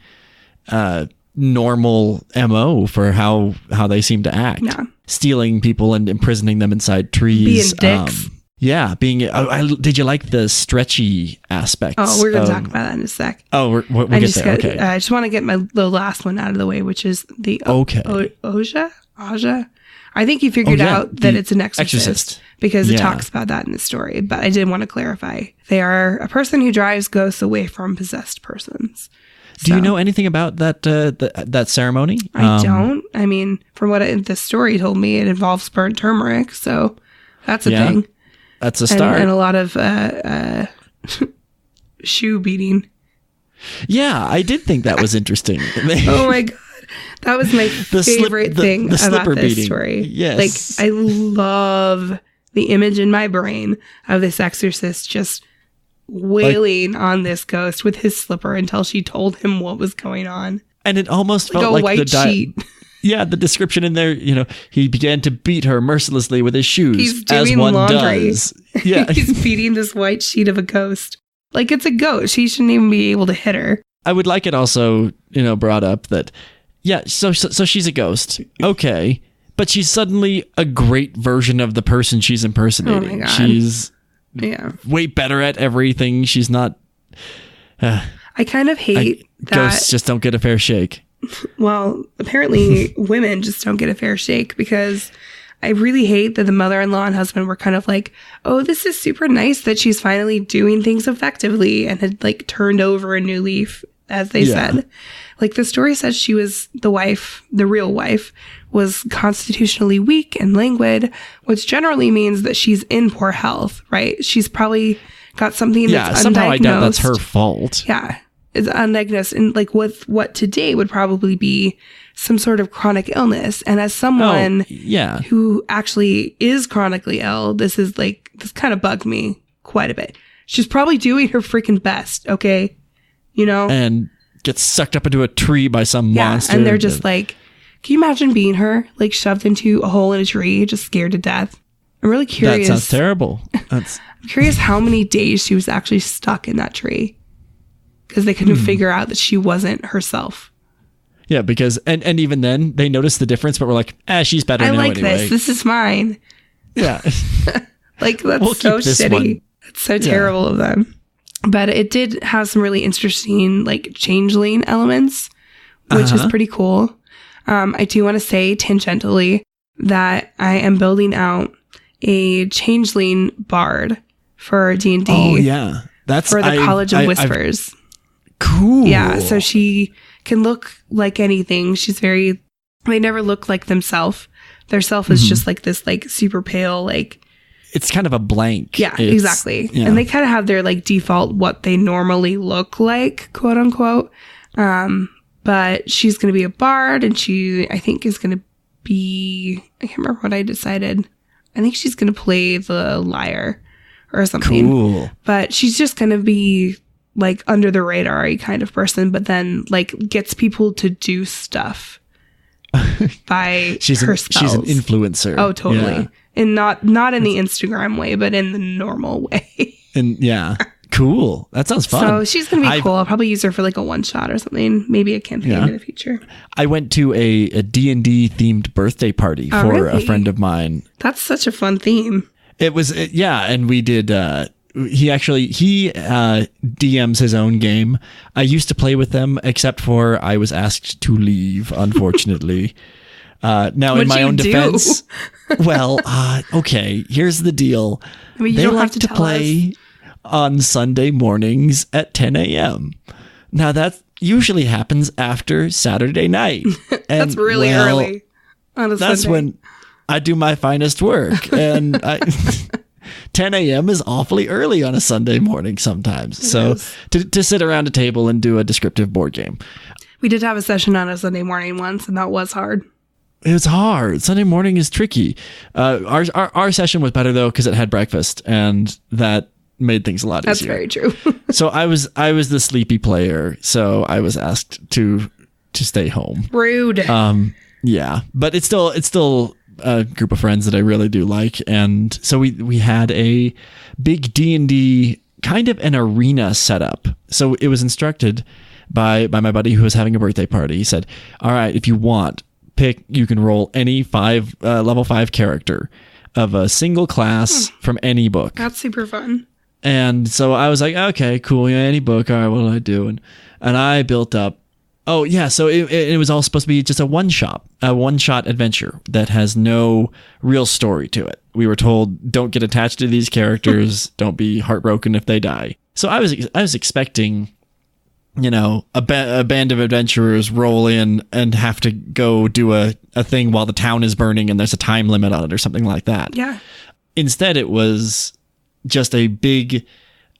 normal MO for how they seem to act. Yeah. Stealing people and imprisoning them inside trees. Being dicks. Did you like the stretchy aspects? Oh, we're going to talk about that in a sec. Oh, we'll get there. Okay. I just want to get the last one out of the way, which is the Oja. I think you figured out that it's an exorcist because it talks about that in the story. But I did want to clarify. They are a person who drives ghosts away from possessed persons. Do you know anything about that ceremony? I don't. I mean, from what the story told me, it involves burnt turmeric. So that's a thing. That's a start. And a lot of shoe beating. Yeah, I did think that was interesting. Oh my God. That was my favorite thing about this beating. story. Yes. Like, I love the image in my brain of this exorcist just wailing on this ghost with his slipper until she told him what was going on. And it almost Like felt a like white sheet. Yeah, the description in there, he began to beat her mercilessly with his shoes. He's doing as one laundry. does. Yeah. He's beating this white sheet of a ghost. Like, it's a ghost. He shouldn't even be able to hit her. I would like it also, brought up that, so she's a ghost. Okay. But she's suddenly a great version of the person she's impersonating. Oh my God. She's way better at everything. She's not. I kind of hate that. Ghosts just don't get a fair shake. Well, apparently women just don't get a fair shake, because I really hate that the mother-in-law and husband were kind of like, oh, this is super nice that she's finally doing things effectively, and had like turned over a new leaf, as they said. Like, the story says she was the real wife, was constitutionally weak and languid, which generally means that she's in poor health, right? She's probably got something that's undiagnosed. Somehow I doubt that's her fault. Yeah. Is undiagnosed, and like with what today would probably be some sort of chronic illness. And as someone who actually is chronically ill, this kind of bugged me quite a bit. She's probably doing her freaking best, okay? And gets sucked up into a tree by some monster. And they're just like, can you imagine being her, like shoved into a hole in a tree, just scared to death? I'm really curious. That sounds terrible. I'm curious how many days she was actually stuck in that tree, because they couldn't figure out that she wasn't herself. Yeah, because and even then they noticed the difference, but we're like, she's better I now like anyway. this. This is mine. Yeah. Like, that's We'll so keep this shitty. one. It's so terrible of them. But it did have some really interesting, like, changeling elements, which is pretty cool. I do want to say tangentially that I am building out a changeling bard for D&D. Oh, yeah. That's for the College of Whispers. Cool. Yeah, so she can look like anything. They never look like themselves. Their self is just like this, like, super pale, like... It's kind of a blank. Yeah, exactly. Yeah. And they kind of have their, like, default what they normally look like, quote unquote. But she's going to be a bard, and she, I think, is going to be... I can't remember what I decided. I think she's going to play the lyre or something. Cool. But she's just going to be, like, under the radar kind of person, but then, like, gets people to do stuff by her spells. She's an influencer. Oh, totally. Yeah. And not in the Instagram way, but in the normal way. And yeah. Cool. That sounds fun. So she's going to be cool. I'll probably use her for like a one shot or something. Maybe a campaign in the future. I went to a D&D themed birthday party for a friend of mine. That's such a fun theme. It was, and we did, he DMs his own game. I used to play with them, except for I was asked to leave, unfortunately. Now, in my own defense, well, okay, here's the deal. I mean, you they don't like have to play on Sunday mornings at 10 a.m. Now, that usually happens after Saturday night. That's really early on a That's Sunday. when I do my finest work. And 10 a.m. is awfully early on a Sunday morning sometimes. So to sit around a table and do a descriptive board game. We did have a session on a Sunday morning once, and that was hard. It was hard. Sunday morning is tricky. Our session was better though because it had breakfast, and that made things a lot easier. That's very true. So I was the sleepy player, so I was asked to stay home. Rude. Yeah, but it's still a group of friends that I really do like, and so we had a big D&D kind of an arena setup. So it was instructed by my buddy who was having a birthday party. He said, "All right, if you want, you can roll any level 5 character of a single class from any book." That's super fun. And so I was like, okay, cool. Yeah, any book. All right, what do I do? And I built up. Oh yeah, so it was all supposed to be just a one-shot adventure that has no real story to it. We were told, don't get attached to these characters. Don't be heartbroken if they die. So I was expecting, a band of adventurers roll in and have to go do a thing while the town is burning and there's a time limit on it or something like that. Yeah. Instead, it was just a big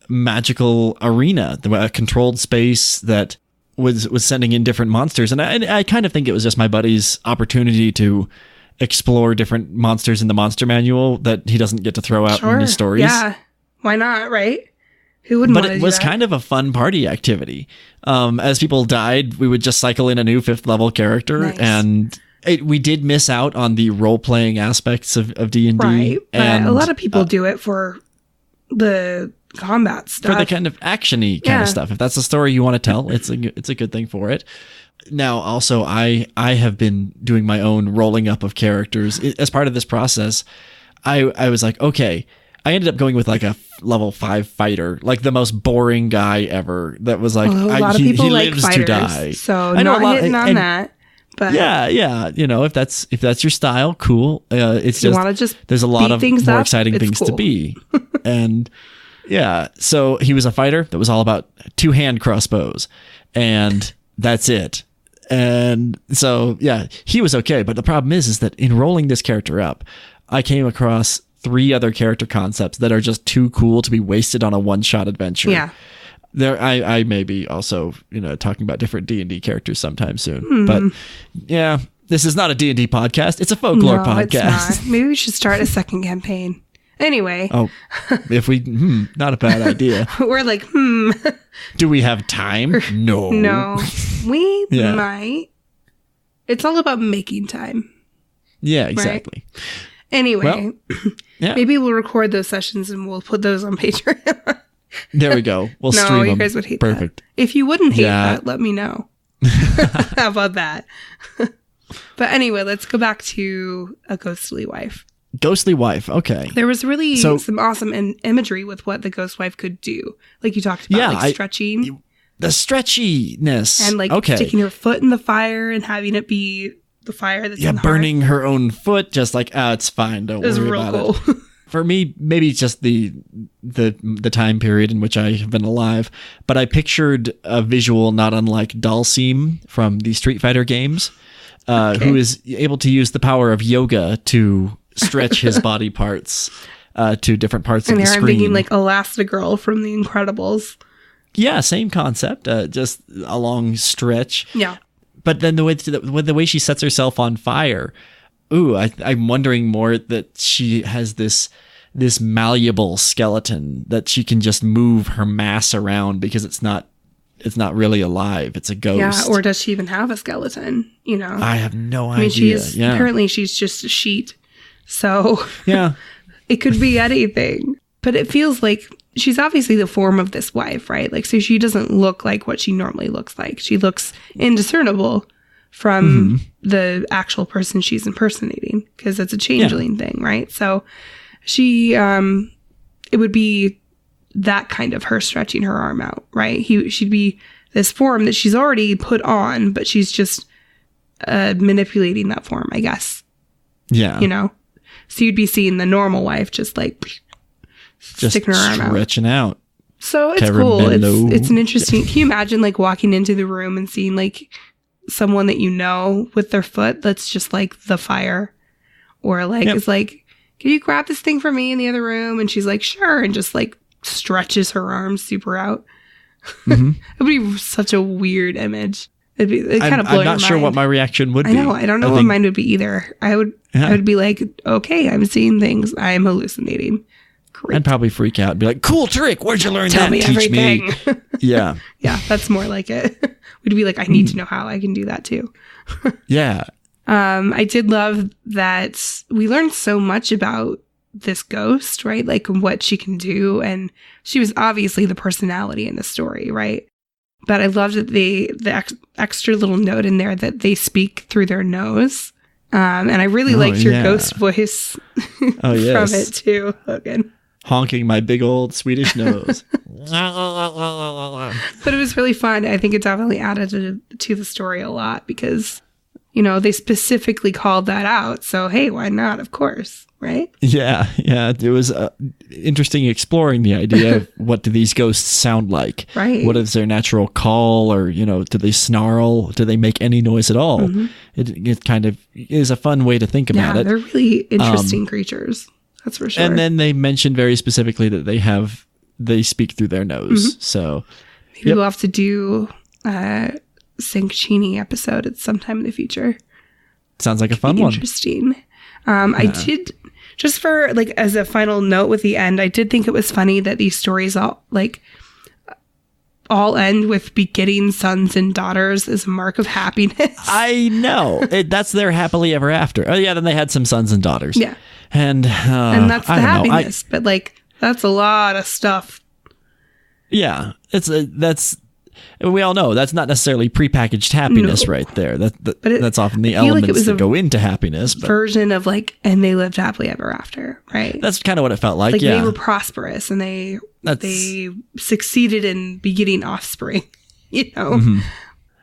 magical arena, a controlled space that was sending in different monsters. And I kind of think it was just my buddy's opportunity to explore different monsters in the monster manual that he doesn't get to throw out in his stories. Yeah. Why not, right? Who wouldn't want to do that? But it was kind of a fun party activity. As people died, we would just cycle in a new 5th level character. Nice. And we did miss out on the role-playing aspects of D&D. Right, but and a lot of people do it for the combat stuff. For the kind of action-y kind of stuff. If that's the story you want to tell, it's a good thing for it. Now, also, I have been doing my own rolling up of characters. As part of this process, I was like, okay, I ended up going with like a level 5 fighter, like the most boring guy ever. That was like, a lot of people he like lives fighters, to die. so not hitting on that. But yeah, if that's your style, cool. It's just there's a lot of more exciting things to be, and yeah. So he was a fighter that was all about 2-hand crossbows, and that's it. And so yeah, he was okay. But the problem is that in rolling this character up, I came across 3 other character concepts that are just too cool to be wasted on a one-shot adventure. Yeah. I may be also, talking about different D&D characters sometime soon. But yeah, this is not a D&D podcast. It's a folklore podcast. It's not. Maybe we should start a second campaign. Anyway. Oh, if we, not a bad idea. We're like, Do we have time? No. No. We might. It's all about making time. Yeah, exactly. Right? Anyway, maybe we'll record those sessions and we'll put those on Patreon. There we go. We'll stream them. No, you guys would hate Perfect. that. If you wouldn't hate that, let me know. How about that? But anyway, let's go back to a ghostly wife. Ghostly wife. Okay. There was really some awesome imagery with what the ghost wife could do. Like you talked about, like stretching. The stretchiness. And like sticking her foot in the fire and having it be the fire that's in the burning her own foot, just like, it's fine, don't worry about it. For me, maybe it's just the time period in which I have been alive, but I pictured a visual not unlike Dalsim from the Street Fighter games, who is able to use the power of yoga to stretch his body parts to different parts of the screen. And I'm thinking like Elastigirl from The Incredibles. Yeah, same concept, just a long stretch. Yeah. But then the way she sets herself on fire, I'm wondering more that she has this malleable skeleton that she can just move her mass around because it's not really alive. It's a ghost. Yeah, or does she even have a skeleton? You know, I have no idea. Apparently she's just a sheet. So yeah, it could be anything. But it feels like she's obviously the form of this wife, right? Like, so she doesn't look like what she normally looks like. She looks indiscernible from the actual person she's impersonating because it's a changeling thing, right? So she, it would be that kind of her stretching her arm out, right? She'd be this form that she's already put on, but she's just manipulating that form, I guess. Yeah. You know? So you'd be seeing the normal wife just sticking her arm out. Stretching out. So it's cool. It's an interesting... Can you imagine like walking into the room and seeing like someone that you know with their foot that's just like the fire? Or like, it's like, can you grab this thing for me in the other room? And she's like, sure. And just like stretches her arms super out. It would be such a weird image. It'd kind of blow your mind. I'm not sure what my reaction would be. I know. I don't know what mine would be either. I would be like, okay, I'm seeing things. I'm hallucinating. Great. I'd probably freak out and be like, cool trick. Where'd you learn Tell that? me Teach everything. me. Yeah. Yeah, that's more like it. We'd be like, I need to know how I can do that too. Yeah. I did love that we learned so much about this ghost, right? Like what she can do. And she was obviously the personality in the story, right? But I loved that the extra little note in there that they speak through their nose. And I really liked your ghost voice from it too, Logan. Honking my big old Swedish nose. But it was really fun. I think it definitely added to the story a lot because, you know, they specifically called that out. So, hey, why not? Of course. Right? Yeah. It was interesting exploring the idea of what do these ghosts sound like? Right. What is their natural call, or, you know, do they snarl? Do they make any noise at all? It kind of is a fun way to think about it. They're really interesting creatures. That's for sure. And then they mentioned very specifically that they speak through their nose. So maybe we'll have to do a Sancchini episode at sometime in the future. Sounds like a fun one. Interesting. I did, just for like as a final note with the end, I did think it was funny that these stories all end with begetting sons and daughters as a mark of happiness. I know. That's their happily ever after. Oh yeah, then they had some sons and daughters. Yeah. And that's the happiness. But like that's a lot of stuff. Yeah. That's we all know that's not necessarily prepackaged happiness right there. That's often the elements that go into happiness. But version of like, and they lived happily ever after, right? That's kind of what it felt like. Like they were prosperous and they succeeded in begetting offspring, you know?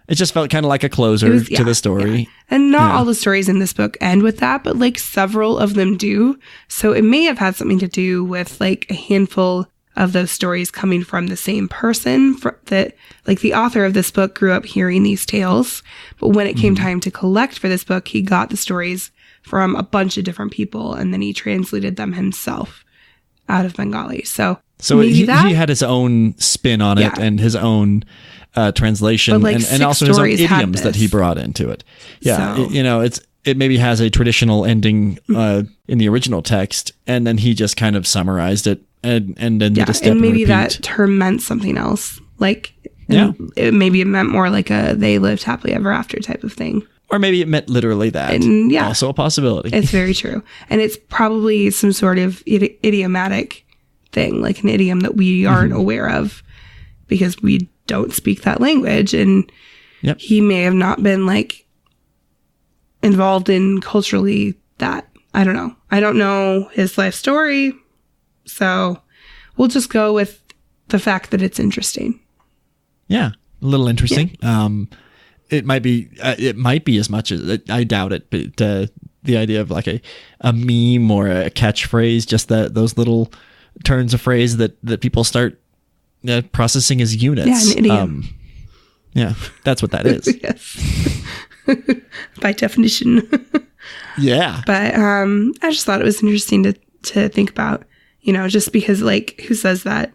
It just felt kind of like a closer to the story. Yeah. And not all the stories in this book end with that, but like several of them do. So it may have had something to do with like a handful of those stories coming from the same person that like the author of this book grew up hearing these tales. But when it came time to collect for this book, he got the stories from a bunch of different people and then he translated them himself out of Bengali. So he had his own spin on it and his own translation and also his own idioms that he brought into it. Yeah. So, it maybe has a traditional ending in the original text and then he just kind of summarized it. And then did a step and maybe and that term meant something else. Like, maybe it meant more like a they lived happily ever after type of thing. Or maybe it meant literally that. And also a possibility. It's very true. And it's probably some sort of idiomatic thing, like an idiom that we aren't aware of because we don't speak that language. And Yep. he may have not been like involved in culturally that. I don't know. I don't know his life story. So we'll just go with the fact that it's interesting. Yeah. A little interesting. Yeah. It might be as much as I doubt it, but the idea of like a meme or a catchphrase, just those little turns of phrase that people start processing as units. Yeah, an idiom. Yeah, that's what that is. Yes. By definition. Yeah. But I just thought it was interesting to think about, just because like who says that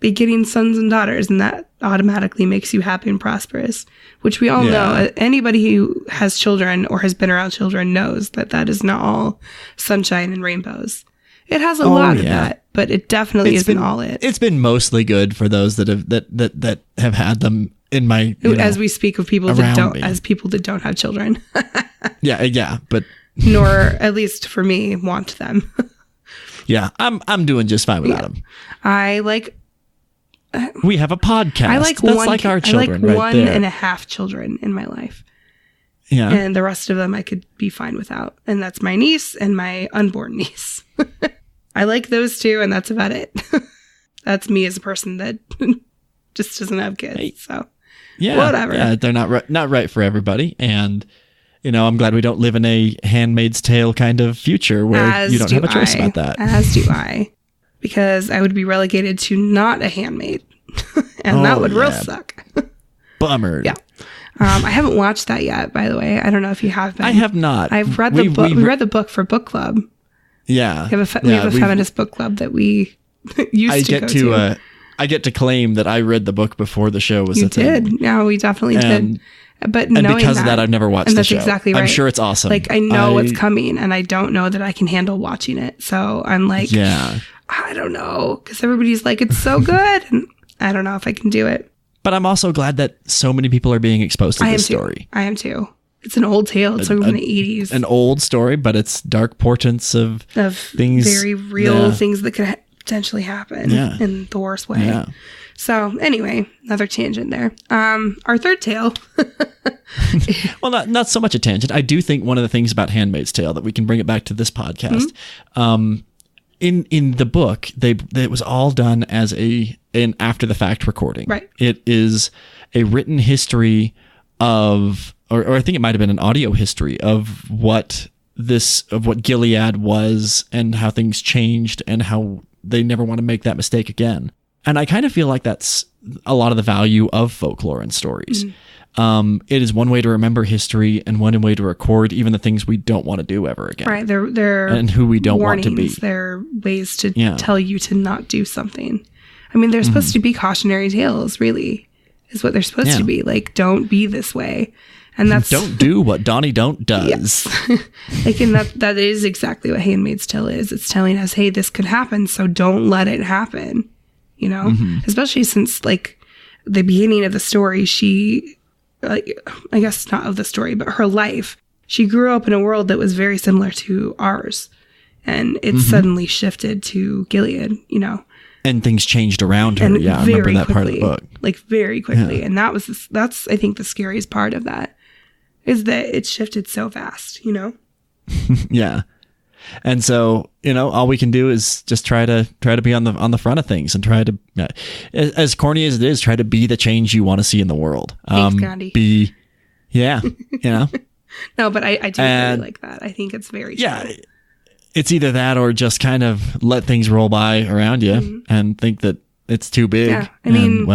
be getting sons and daughters and that automatically makes you happy and prosperous, which we all know. Anybody who has children or has been around children knows that is not all sunshine and rainbows. It has a lot of that, but it definitely isn't all it. It's been mostly good for those that have had them in my as we speak of people that don't have children. yeah, but nor at least for me want them. Yeah, I'm doing just fine without them. I like. We have a podcast. I like that's one, like our children, I like right 1.5 children in my life. Yeah, and the rest of them I could be fine without, and that's my niece and my unborn niece. I like those two, and that's about it. That's me as a person that just doesn't have kids. So yeah, whatever. Yeah, they're not right for everybody, and I'm glad we don't live in a Handmaid's Tale kind of future where you don't have a choice about that. As do I, because I would be relegated to not a handmaid, and that would real suck. Bummer. Yeah. I haven't watched that yet, by the way. I don't know if you have been. I have not. I've read the book. We read the book for book club. Yeah. We have a feminist book club that we used to go to. I get to claim that I read the book before the show was a thing. You did. Yeah, we definitely did. But and because of that, I've never watched the show. That's exactly right. I'm sure it's awesome. Like, I know what's coming, and I don't know that I can handle watching it. So I'm like, I don't know. Because everybody's like, it's so good. And I don't know if I can do it. But I'm also glad that so many people are being exposed to this story. I am too. It's an old tale. It's from the 80s. An old story, but it's dark portents of things. Very real things that could potentially happen in the worst way. Yeah. So anyway, another tangent there. Our third tale. Well, not so much a tangent. I do think one of the things about Handmaid's Tale that we can bring it back to this podcast. Mm-hmm. In the book, it was all done as an after the fact recording. Right. It is a written history of, or I think it might have been an audio history of what Gilead was and how things changed and how they never want to make that mistake again. And I kind of feel like that's a lot of the value of folklore and stories. Mm-hmm. It is one way to remember history and one way to record even the things we don't want to do ever again. Right. They're and who we don't want to be. They're ways to tell you to not do something. I mean, they're supposed to be cautionary tales, really, is what they're supposed to be. Like, don't be this way. And that's don't do what Donnie don't does. Yes. Like, and that is exactly what Handmaid's Tale is. It's telling us, hey, this could happen, so don't let it happen. Especially since like the beginning of the story, she, like, I guess not of the story, but her life, she grew up in a world that was very similar to ours, and it suddenly shifted to Gilead, and things changed around her. Yeah, I remember that part of the book. Like very quickly, and that's I think the scariest part of that is that it shifted so fast. Yeah. And so, all we can do is just try to be on the front of things and try to, as corny as it is, try to be the change you want to see in the world. Thanks, Gandhi. No, but I do really like that. I think it's very true. Yeah. It's either that or just kind of let things roll by around you and think that it's too big. Yeah. I mean,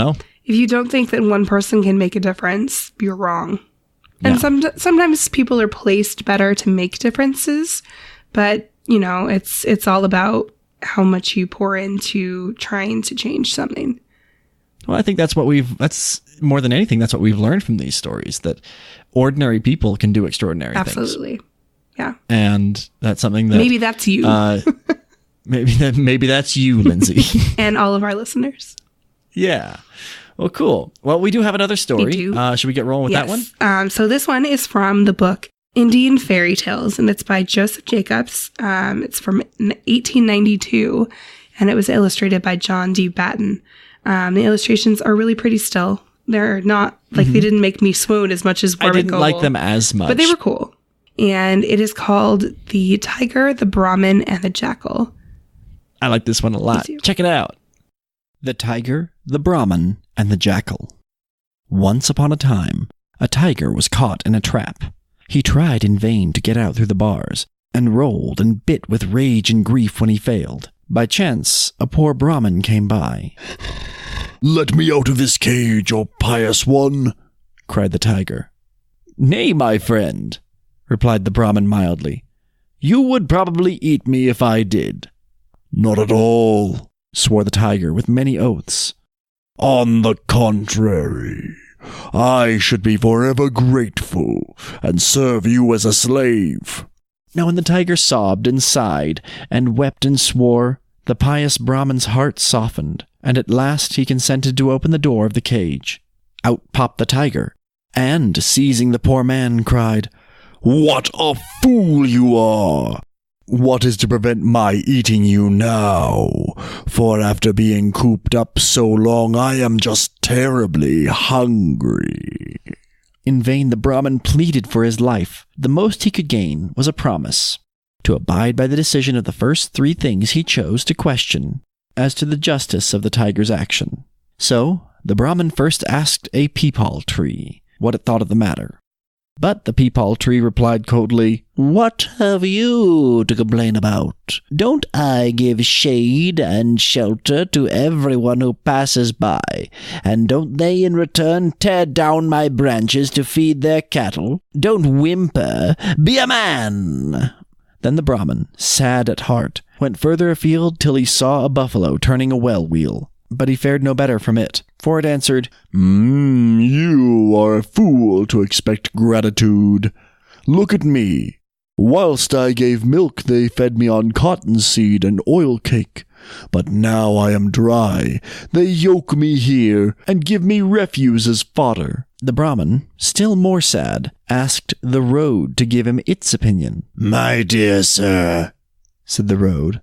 if you don't think that one person can make a difference, you're wrong. And sometimes people are placed better to make differences. But, it's all about how much you pour into trying to change something. Well, I think that's more than anything, that's what we've learned from these stories, that ordinary people can do extraordinary things. Absolutely. Yeah. And that's something that... Maybe that's you. maybe that's you, Lindsay. And all of our listeners. Yeah. Well, cool. Well, we do have another story. We do. Should we get rolling with that one? So this one is from the book Indian Fairy Tales, and it's by Joseph Jacobs. It's from 1892, and it was illustrated by John D. Batten. The illustrations are really pretty still. They're not, like, they didn't make me swoon as much as I didn't barnacle. like them as much. But they were cool. And it is called the tiger, the Brahmin, and the jackal. I like this one a lot. Me too. Check it out. The tiger, the Brahmin, and the jackal. Once upon a time, a tiger was caught in a trap. He tried in vain to get out through the bars, and rolled and bit with rage and grief when he failed. By chance, a poor Brahmin came by. Let me out of this cage, O pious one, cried the tiger. Nay, my friend, replied the Brahmin mildly. You would probably eat me if I did. Not at all, swore the tiger with many oaths. On the contrary, I should be forever grateful and serve you as a slave. Now when the tiger sobbed and sighed and wept and swore, the pious Brahmin's heart softened, and at last he consented to open the door of the cage. Out popped the tiger, and, seizing the poor man, cried, What a fool you are! What is to prevent my eating you now? For after being cooped up so long, I am just terribly hungry. In vain the Brahmin pleaded for his life. The most he could gain was a promise to abide by the decision of the first 3 things he chose to question as to the justice of the tiger's action. So the Brahmin first asked a peepal tree what it thought of the matter. But the peepal tree replied coldly, What have you to complain about? Don't I give shade and shelter to everyone who passes by? And don't they in return tear down my branches to feed their cattle? Don't whimper. Be a man. Then the Brahmin, sad at heart, went further afield till he saw a buffalo turning a well wheel. But he fared no better from it, for it answered, You are a fool to expect gratitude. Look at me. Whilst I gave milk, they fed me on cottonseed and oil cake. But now I am dry. They yoke me here and give me refuse as fodder. The Brahmin, still more sad, asked the road to give him its opinion. My dear sir, said the road,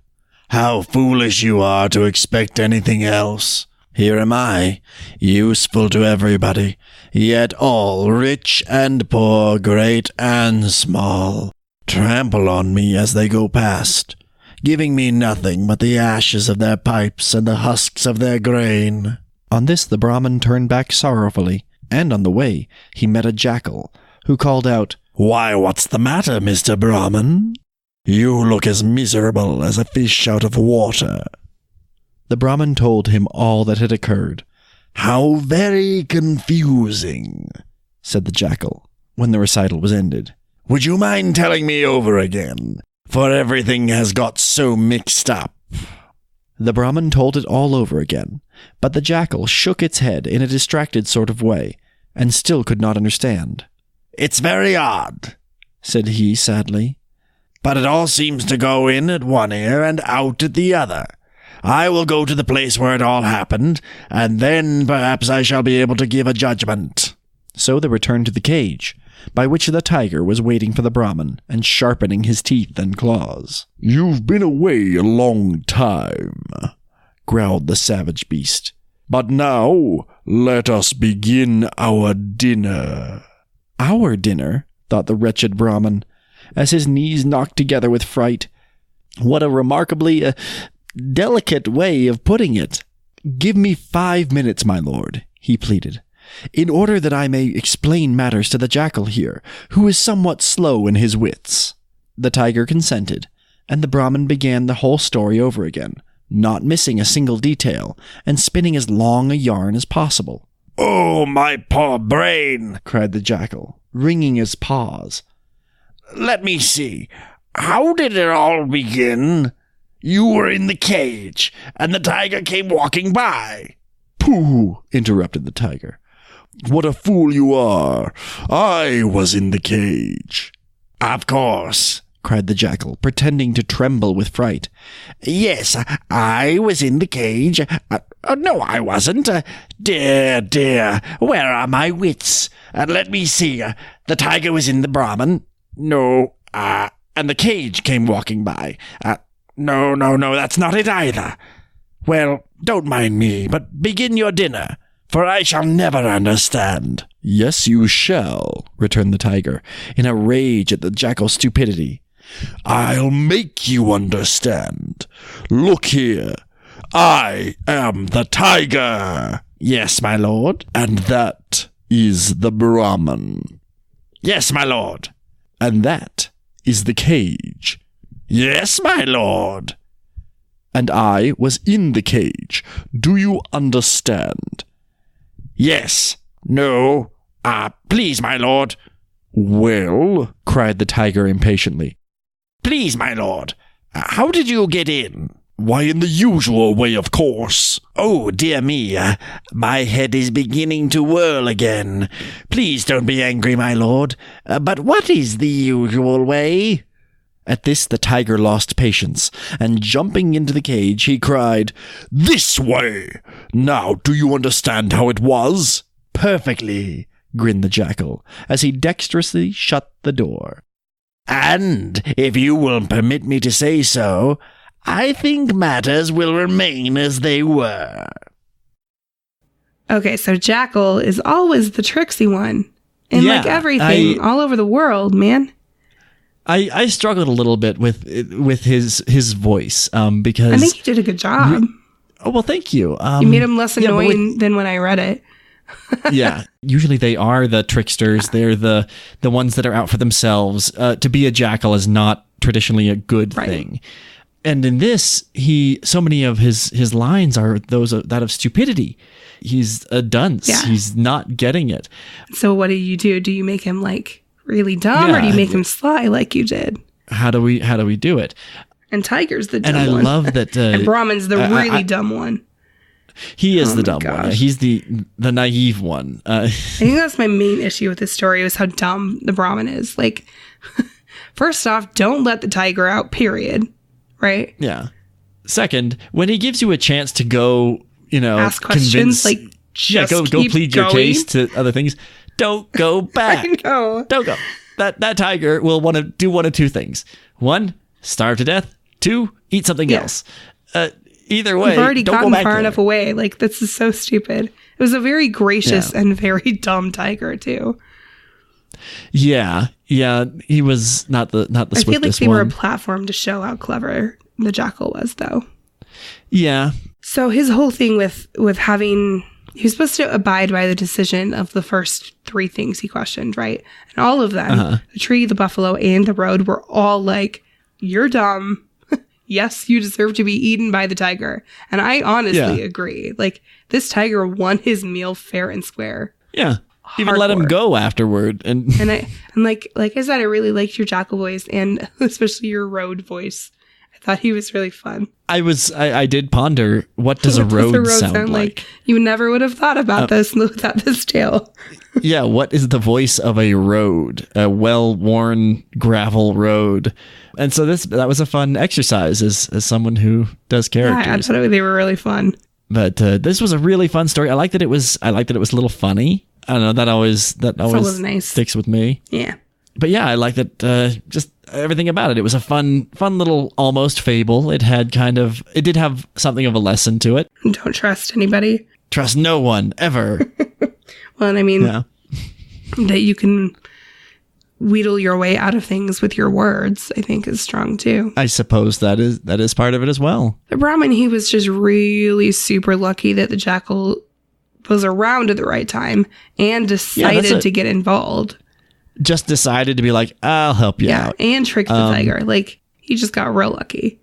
how foolish you are to expect anything else. Here am I, useful to everybody, yet all, rich and poor, great and small, trample on me as they go past, giving me nothing but the ashes of their pipes and the husks of their grain. On this the Brahmin turned back sorrowfully, and on the way he met a jackal, who called out, Why, what's the matter, Mr. Brahmin? You look as miserable as a fish out of water. The Brahmin told him all that had occurred. How very confusing, said the jackal, when the recital was ended. Would you mind telling me over again? For everything has got so mixed up. The Brahmin told it all over again, but the jackal shook its head in a distracted sort of way, and still could not understand. It's very odd, said he sadly, but it all seems to go in at one ear and out at the other. I will go to the place where it all happened, and then perhaps I shall be able to give a judgment. So they returned to the cage, by which the tiger was waiting for the Brahmin and sharpening his teeth and claws. You've been away a long time, growled the savage beast. But now let us begin our dinner. Our dinner, thought the wretched Brahmin, as his knees knocked together with fright. What a remarkably delicate way of putting it. Give me 5 minutes, my lord, he pleaded, in order that I may explain matters to the jackal here, who is somewhat slow in his wits. The tiger consented, and the Brahmin began the whole story over again, not missing a single detail, and spinning as long a yarn as possible. Oh, my poor brain, cried the jackal, wringing his paws. Let me see. How did it all begin? You were in the cage, and the tiger came walking by. Pooh, interrupted the tiger. What a fool you are. I was in the cage. Of course, cried the jackal, pretending to tremble with fright. Yes, I was in the cage. No, I wasn't. Dear, where are my wits? Let me see. The tiger was in the Brahmin. No, and the cage came walking by. No, that's not it either. Well, don't mind me, but begin your dinner. for I shall never understand. Yes, you shall, returned the tiger, in a rage at the jackal's stupidity. I'll make you understand. Look here. I am the tiger. Yes, my lord. And that is the Brahman. Yes, my lord. And that is the cage. Yes, my lord. And I was in the cage. Do you understand? Yes. No. Please, my lord. Well, cried the tiger impatiently. Please, my lord. How did you get in? Why, in the usual way, of course. Oh, dear me. My head is beginning to whirl again. Please don't be angry, my lord. But what is the usual way? At this, the tiger lost patience, and jumping into the cage, he cried, This way! Now, do you understand how it was? Perfectly, grinned the jackal, as he dexterously shut the door. And, if you will permit me to say so, I think matters will remain as they were. Okay, so Jackal is always the tricksy one. And Yeah, like everything all over the world, man. I struggled a little bit with his voice because I think you did a good job. oh well, thank you. You made him less yeah, but annoying than when I read it. yeah, usually they are the tricksters. They're the ones that are out for themselves. To be a jackal is not traditionally a good thing. And in this, so many of his lines are that of stupidity. He's a dunce. Yeah. He's not getting it. So what do you do? Do you make him like really dumb, or do you make him sly like you did? How do we do it? And Tiger's the dumb And I one. love that. And Brahman's the really dumb one. He is the my dumb one. gosh. He's the naive one. I think that's my main issue with this story, was how dumb the Brahmin is. Like, first off, don't let the tiger out, period. Right? Yeah. Second, when he gives you a chance to go, Ask questions, like, just go keep plead your going. case to other things. Don't go back. I know. Don't go. That tiger will want to do one of two things. One, starve to death. Two, eat something else. Either way, You've already don't gotten go back far there. enough away. Like, this is so stupid. It was a very gracious and very dumb tiger, too. Yeah. He was not the I feel like swiftest they were a one. platform to show how clever the jackal was, though. Yeah. So his whole thing with having, he was supposed to abide by the decision of the first three things he questioned, right? And all of them, the tree, the buffalo, and the road, were all like, you're dumb. Yes, you deserve to be eaten by the tiger. And I honestly agree. Like, this tiger won his meal fair and square. Yeah. Even let him Hardcore. go afterward. And like I said, I really liked your jackal voice, and especially your road voice. I thought he was really fun. I did ponder, what does a What road sound like? You never would have thought about this without this tale. Yeah, what is the voice of a road? A well-worn gravel road. And so that was a fun exercise as someone who does characters. Yeah, I thought they were really fun. But this was a really fun story. I like that it was a little funny. I don't know, that always nice. sticks with me. Yeah. But yeah, I like that just everything about it. It was a fun little almost fable. It did have something of a lesson to it. Don't trust anybody. Trust no one ever. Well, and I mean, Yeah. that you can wheedle your way out of things with your words, I think is strong too. I suppose that is part of it as well. The Brahmin, he was just really super lucky that the jackal was around at the right time and decided to get involved. Just decided to be like, I'll help you out. And trick the tiger. Like, he just got real lucky.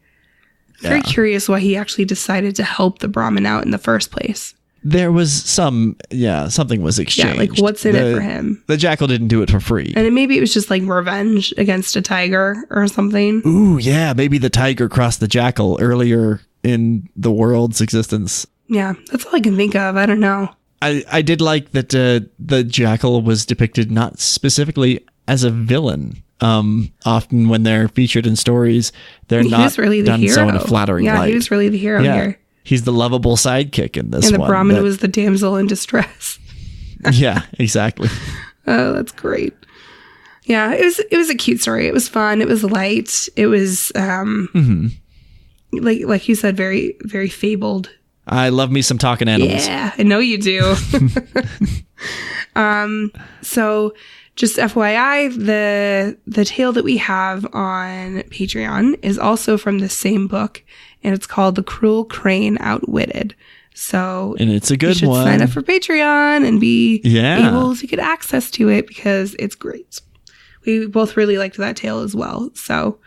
Very curious why he actually decided to help the Brahmin out in the first place. There was something was exchanged. Yeah, like, what's in it for him? The jackal didn't do it for free. And then maybe it was just like revenge against a tiger or something. Ooh, yeah, maybe the tiger crossed the jackal earlier in the world's existence. Yeah, that's all I can think of. I don't know. I did like that the jackal was depicted not specifically as a villain. Often when they're featured in stories, they're He not was really the done hero. so in a flattering light. Yeah, he was really the hero here. He's the lovable sidekick in this And the one. Brahmin was the damsel in distress. Yeah, exactly. Oh, that's great. Yeah, it was a cute story. It was fun. It was light. It was like you said, very, very fabled I love me some talking animals. Yeah, I know you do. So just FYI, the tale that we have on Patreon is also from the same book, and it's called The Cruel Crane Outwitted. So And it's a good you should one. sign up for Patreon and be Yeah. able to get access to it because it's great. We both really liked that tale as well. So,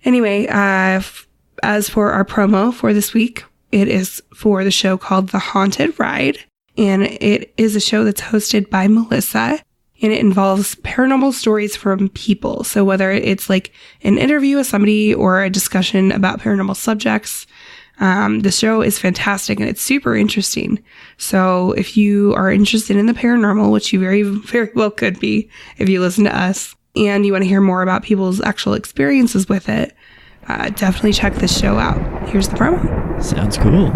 anyway, as for our promo for this week, it is for the show called The Haunted Ride. And it is a show that's hosted by Melissa. And it involves paranormal stories from people. So whether it's like an interview with somebody or a discussion about paranormal subjects, the show is fantastic and it's super interesting. So if you are interested in the paranormal, which you very, very well could be if you listen to us, and you want to hear more about people's actual experiences with it, definitely check this show out. Here's the promo. Sounds cool.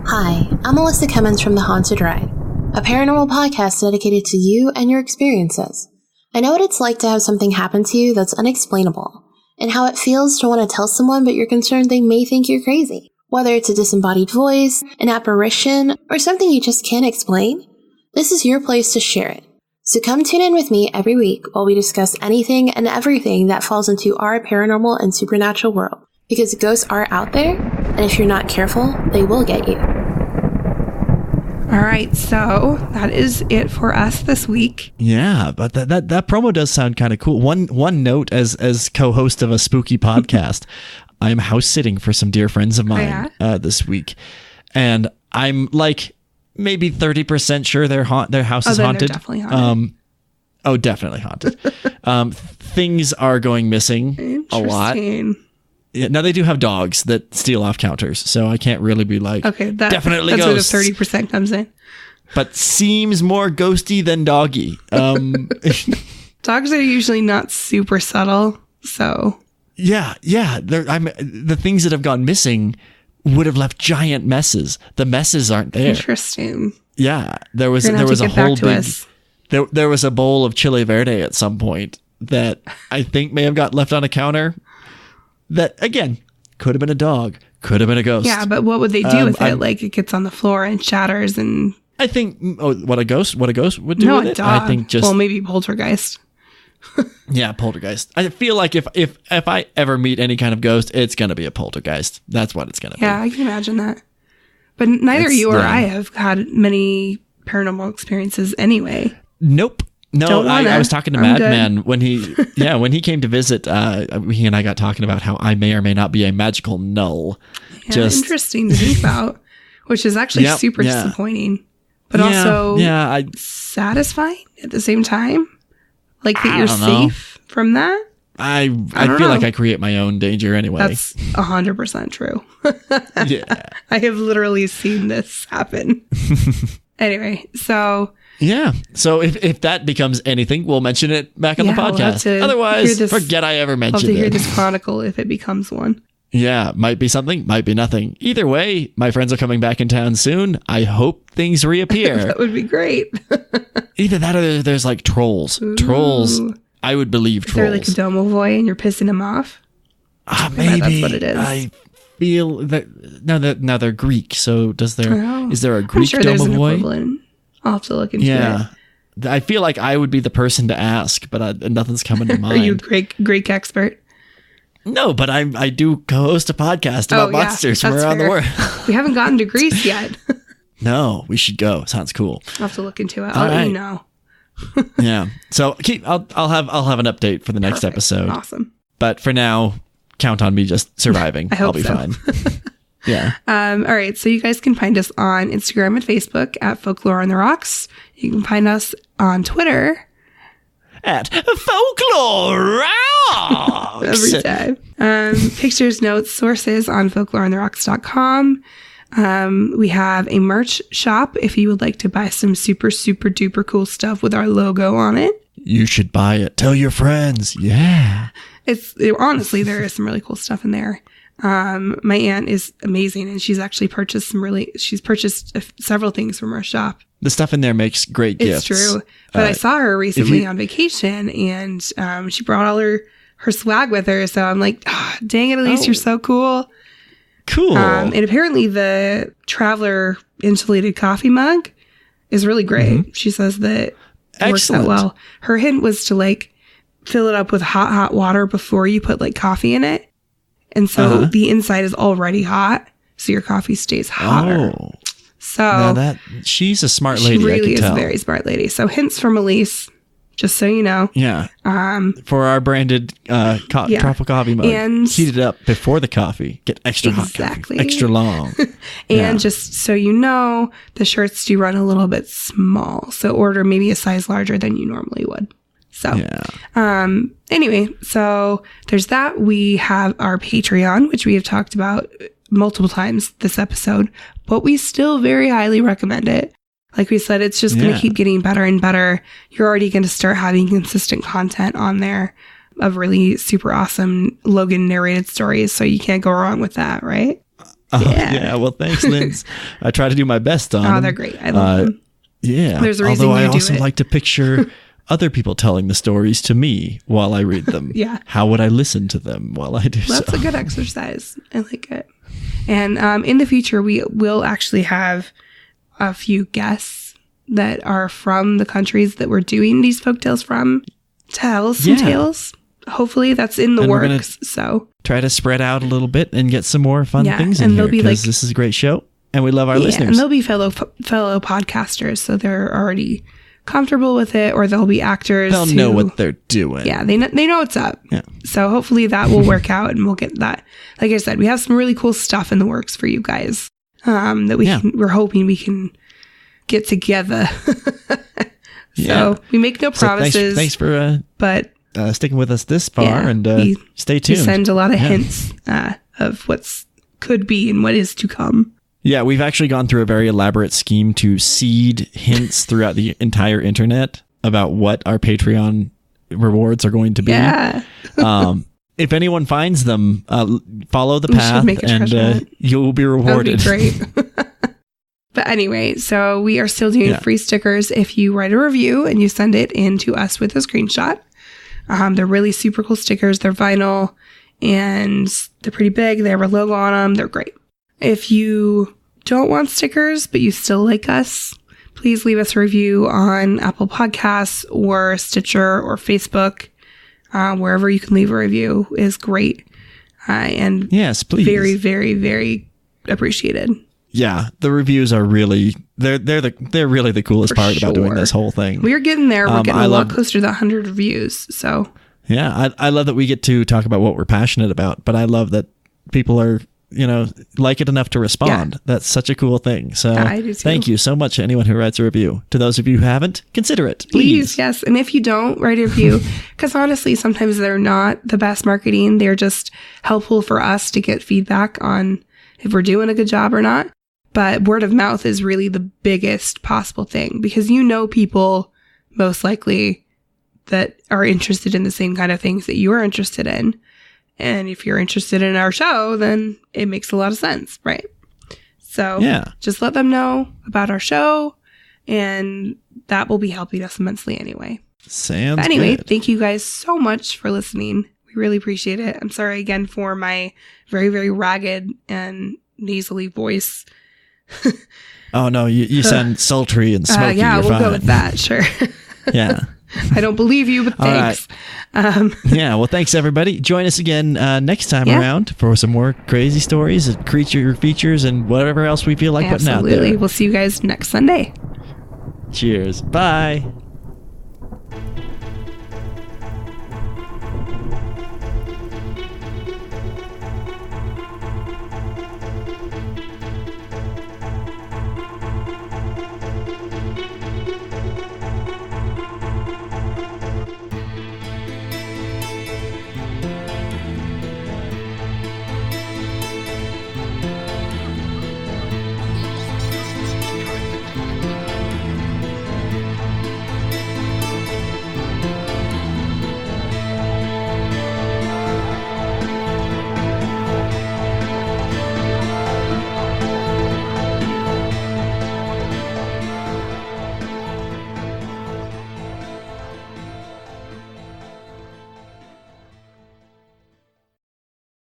Hi, I'm Melissa Cummins from The Haunted Ride, a paranormal podcast dedicated to you and your experiences. I know what it's like to have something happen to you that's unexplainable, and how it feels to want to tell someone but you're concerned they may think you're crazy. Whether it's a disembodied voice, an apparition, or something you just can't explain, this is your place to share it. So come tune in with me every week while we discuss anything and everything that falls into our paranormal and supernatural world. Because ghosts are out there, and if you're not careful, they will get you. All right, so that is it for us this week. Yeah, but that promo does sound kind of cool. One note as co-host of a spooky podcast, I'm house sitting for some dear friends of mine this week, and I'm like maybe 30% sure their house is haunted. They're definitely haunted. Definitely haunted. Things are going missing a lot. Yeah, now they do have dogs that steal off counters, so I can't really be like, okay, definitely that's ghosts. where the 30% comes in. But seems more ghosty than doggy. Dogs are usually not super subtle, so Yeah. The things that have gone missing would have left giant messes. The messes aren't there. interesting. Yeah, there was You're gonna have to a get back whole to big. us. There was a bowl of chile verde at some point that I think may have got left on a counter. That again could have been a dog, could have been a ghost. Yeah, but what would they do with it? Like it gets on the floor and shatters, and I think what a ghost would do no, with a it. dog. I think just maybe poltergeist. Yeah, poltergeist. I feel like if I ever meet any kind of ghost, it's gonna be a poltergeist. That's what it's gonna Yeah, I can imagine that. But neither you or yeah. I have had many paranormal experiences anyway. be. Nope. No, Don't wanna. I was talking to I'm Madman when he came to visit. He and I got talking about how I may or may not be a magical null. Yeah, interesting to think about, which is actually super disappointing, but also satisfying at the same time. Like that you're safe from that. I don't feel like know. I create my own danger anyway. That's 100% true. Yeah. I have literally seen this happen. Anyway, so Yeah. So if that becomes anything, we'll mention it back on the we'll have podcast. to Otherwise, hear this- forget I ever I'll have mentioned to hear it. this chronicle if it becomes one. Yeah, might be something, might be nothing. Either way, my friends are coming back in town soon. I hope things reappear. That would be great. Either that or there's like trolls. Trolls. I would believe Is there like a trolls. domovoy and you're pissing him off? Maybe that's what it is. I feel that now they're Greek. So is there a I'm Greek sure there's an domovoy? equivalent. I'll have to look into Yeah. it. I feel like I would be the person to ask, but nothing's coming to Are mind. you a Greek expert? No, but I do co-host a podcast about monsters from that's around the fair. world. We haven't gotten to Greece yet. No, we should go. Sounds cool. I'll have to look into it. All I'll let you right. know. Yeah. So I'll have an update for the next Perfect. episode. Awesome. But for now, count on me just surviving. I hope I'll be so. fine. Yeah. All right. So you guys can find us on Instagram and Facebook at Folklore on the Rocks. You can find us on Twitter At Folklore Rocks. every time. Pictures, notes, sources on folkloreontherocks.com. We have a merch shop if you would like to buy some super, super duper cool stuff with our logo on it. You should buy it. Tell your friends. Yeah. Honestly, there is some really cool stuff in there. My aunt is amazing and she's actually purchased several things from our shop. The stuff in there makes great It's gifts. true. But I saw her recently on vacation and she brought all her swag with her. So I'm like, dang it, Elise, you're so cool. Cool. And apparently the Traveler insulated coffee mug is really great. She says that it works out well. Her hint was to like fill it up with hot water before you put like coffee in it. And so the inside is already hot, so your coffee stays hotter. Oh. So now she's a smart lady. She really is a very smart lady. So hints from Elise, just so you know. Yeah. For our branded tropical coffee mug, and heat it up before the coffee. Get extra hot coffee, extra long. And just so you know, the shirts do run a little bit small. So order maybe a size larger than you normally would. So, anyway, so there's that. We have our Patreon, which we have talked about multiple times this episode, but we still very highly recommend it. Like we said, it's just going to keep getting better and better. You're already going to start having consistent content on there of really super awesome Logan narrated stories. So you can't go wrong with that, right? Well, thanks, Linz. I try to do my best on them. They're great. I love them. Yeah. There's a reason Although I you do also it. like to picture other people telling the stories to me while I read them. How would I listen to them while I do so? That's a good exercise. I like it. And in the future, we will actually have a few guests that are from the countries that we're doing these folktales from. Tell some tales. Hopefully that's in the works. So try to spread out a little bit and get some more fun things in here, because this is a great show and we love our listeners. And they'll be fellow podcasters, so they're already comfortable with it, or they'll be actors. They'll know what they're doing. Yeah, they know what's up. Yeah. So hopefully that will work out, and we'll get that. Like I said, we have some really cool stuff in the works for you guys that we're hoping we can get together. So we make no promises. So thanks for sticking with us this far, and stay tuned. We send a lot of hints of what's could be and what is to come. Yeah, we've actually gone through a very elaborate scheme to seed hints throughout the entire internet about what our Patreon rewards are going to be. Yeah. If anyone finds them, follow the path and you'll be rewarded. That would be great. But anyway, so we are still doing free stickers if you write a review and you send it in to us with a screenshot. They're really super cool stickers. They're vinyl and they're pretty big. They have our logo on them. They're great. If you don't want stickers, but you still like us, please leave us a review on Apple Podcasts or Stitcher or Facebook. Wherever you can leave a review is great. And yes, please. Very, very, very appreciated. Yeah, the reviews are really they're really the coolest part about doing this whole thing. We're getting there. We're getting a lot closer to the 100 reviews. So yeah, I love that we get to talk about what we're passionate about, but I love that people are like it enough to respond. That's such a cool thing. So I do too. Thank you so much to anyone who writes a review. To those of you who haven't, consider it, please. Yes. And if you don't write a review, because honestly, sometimes they're not the best marketing. They're just helpful for us to get feedback on if we're doing a good job or not. But word of mouth is really the biggest possible thing, because people most likely that are interested in the same kind of things that you are interested in. And if you're interested in our show, then it makes a lot of sense, right? So just let them know about our show, and that will be helping us immensely anyway. Sounds but anyway, good. Thank you guys so much for listening. We really appreciate it. I'm sorry again for my very, very ragged and nasally voice. Oh, no, you sound sultry and smoky. Yeah, You're we'll fine. go with that, sure. Yeah. I don't believe you, but thanks. Yeah, well, thanks, everybody. Join us again next time around for some more crazy stories and creature features and whatever else we feel like putting out there. Absolutely. We'll see you guys next Sunday. Cheers. Bye.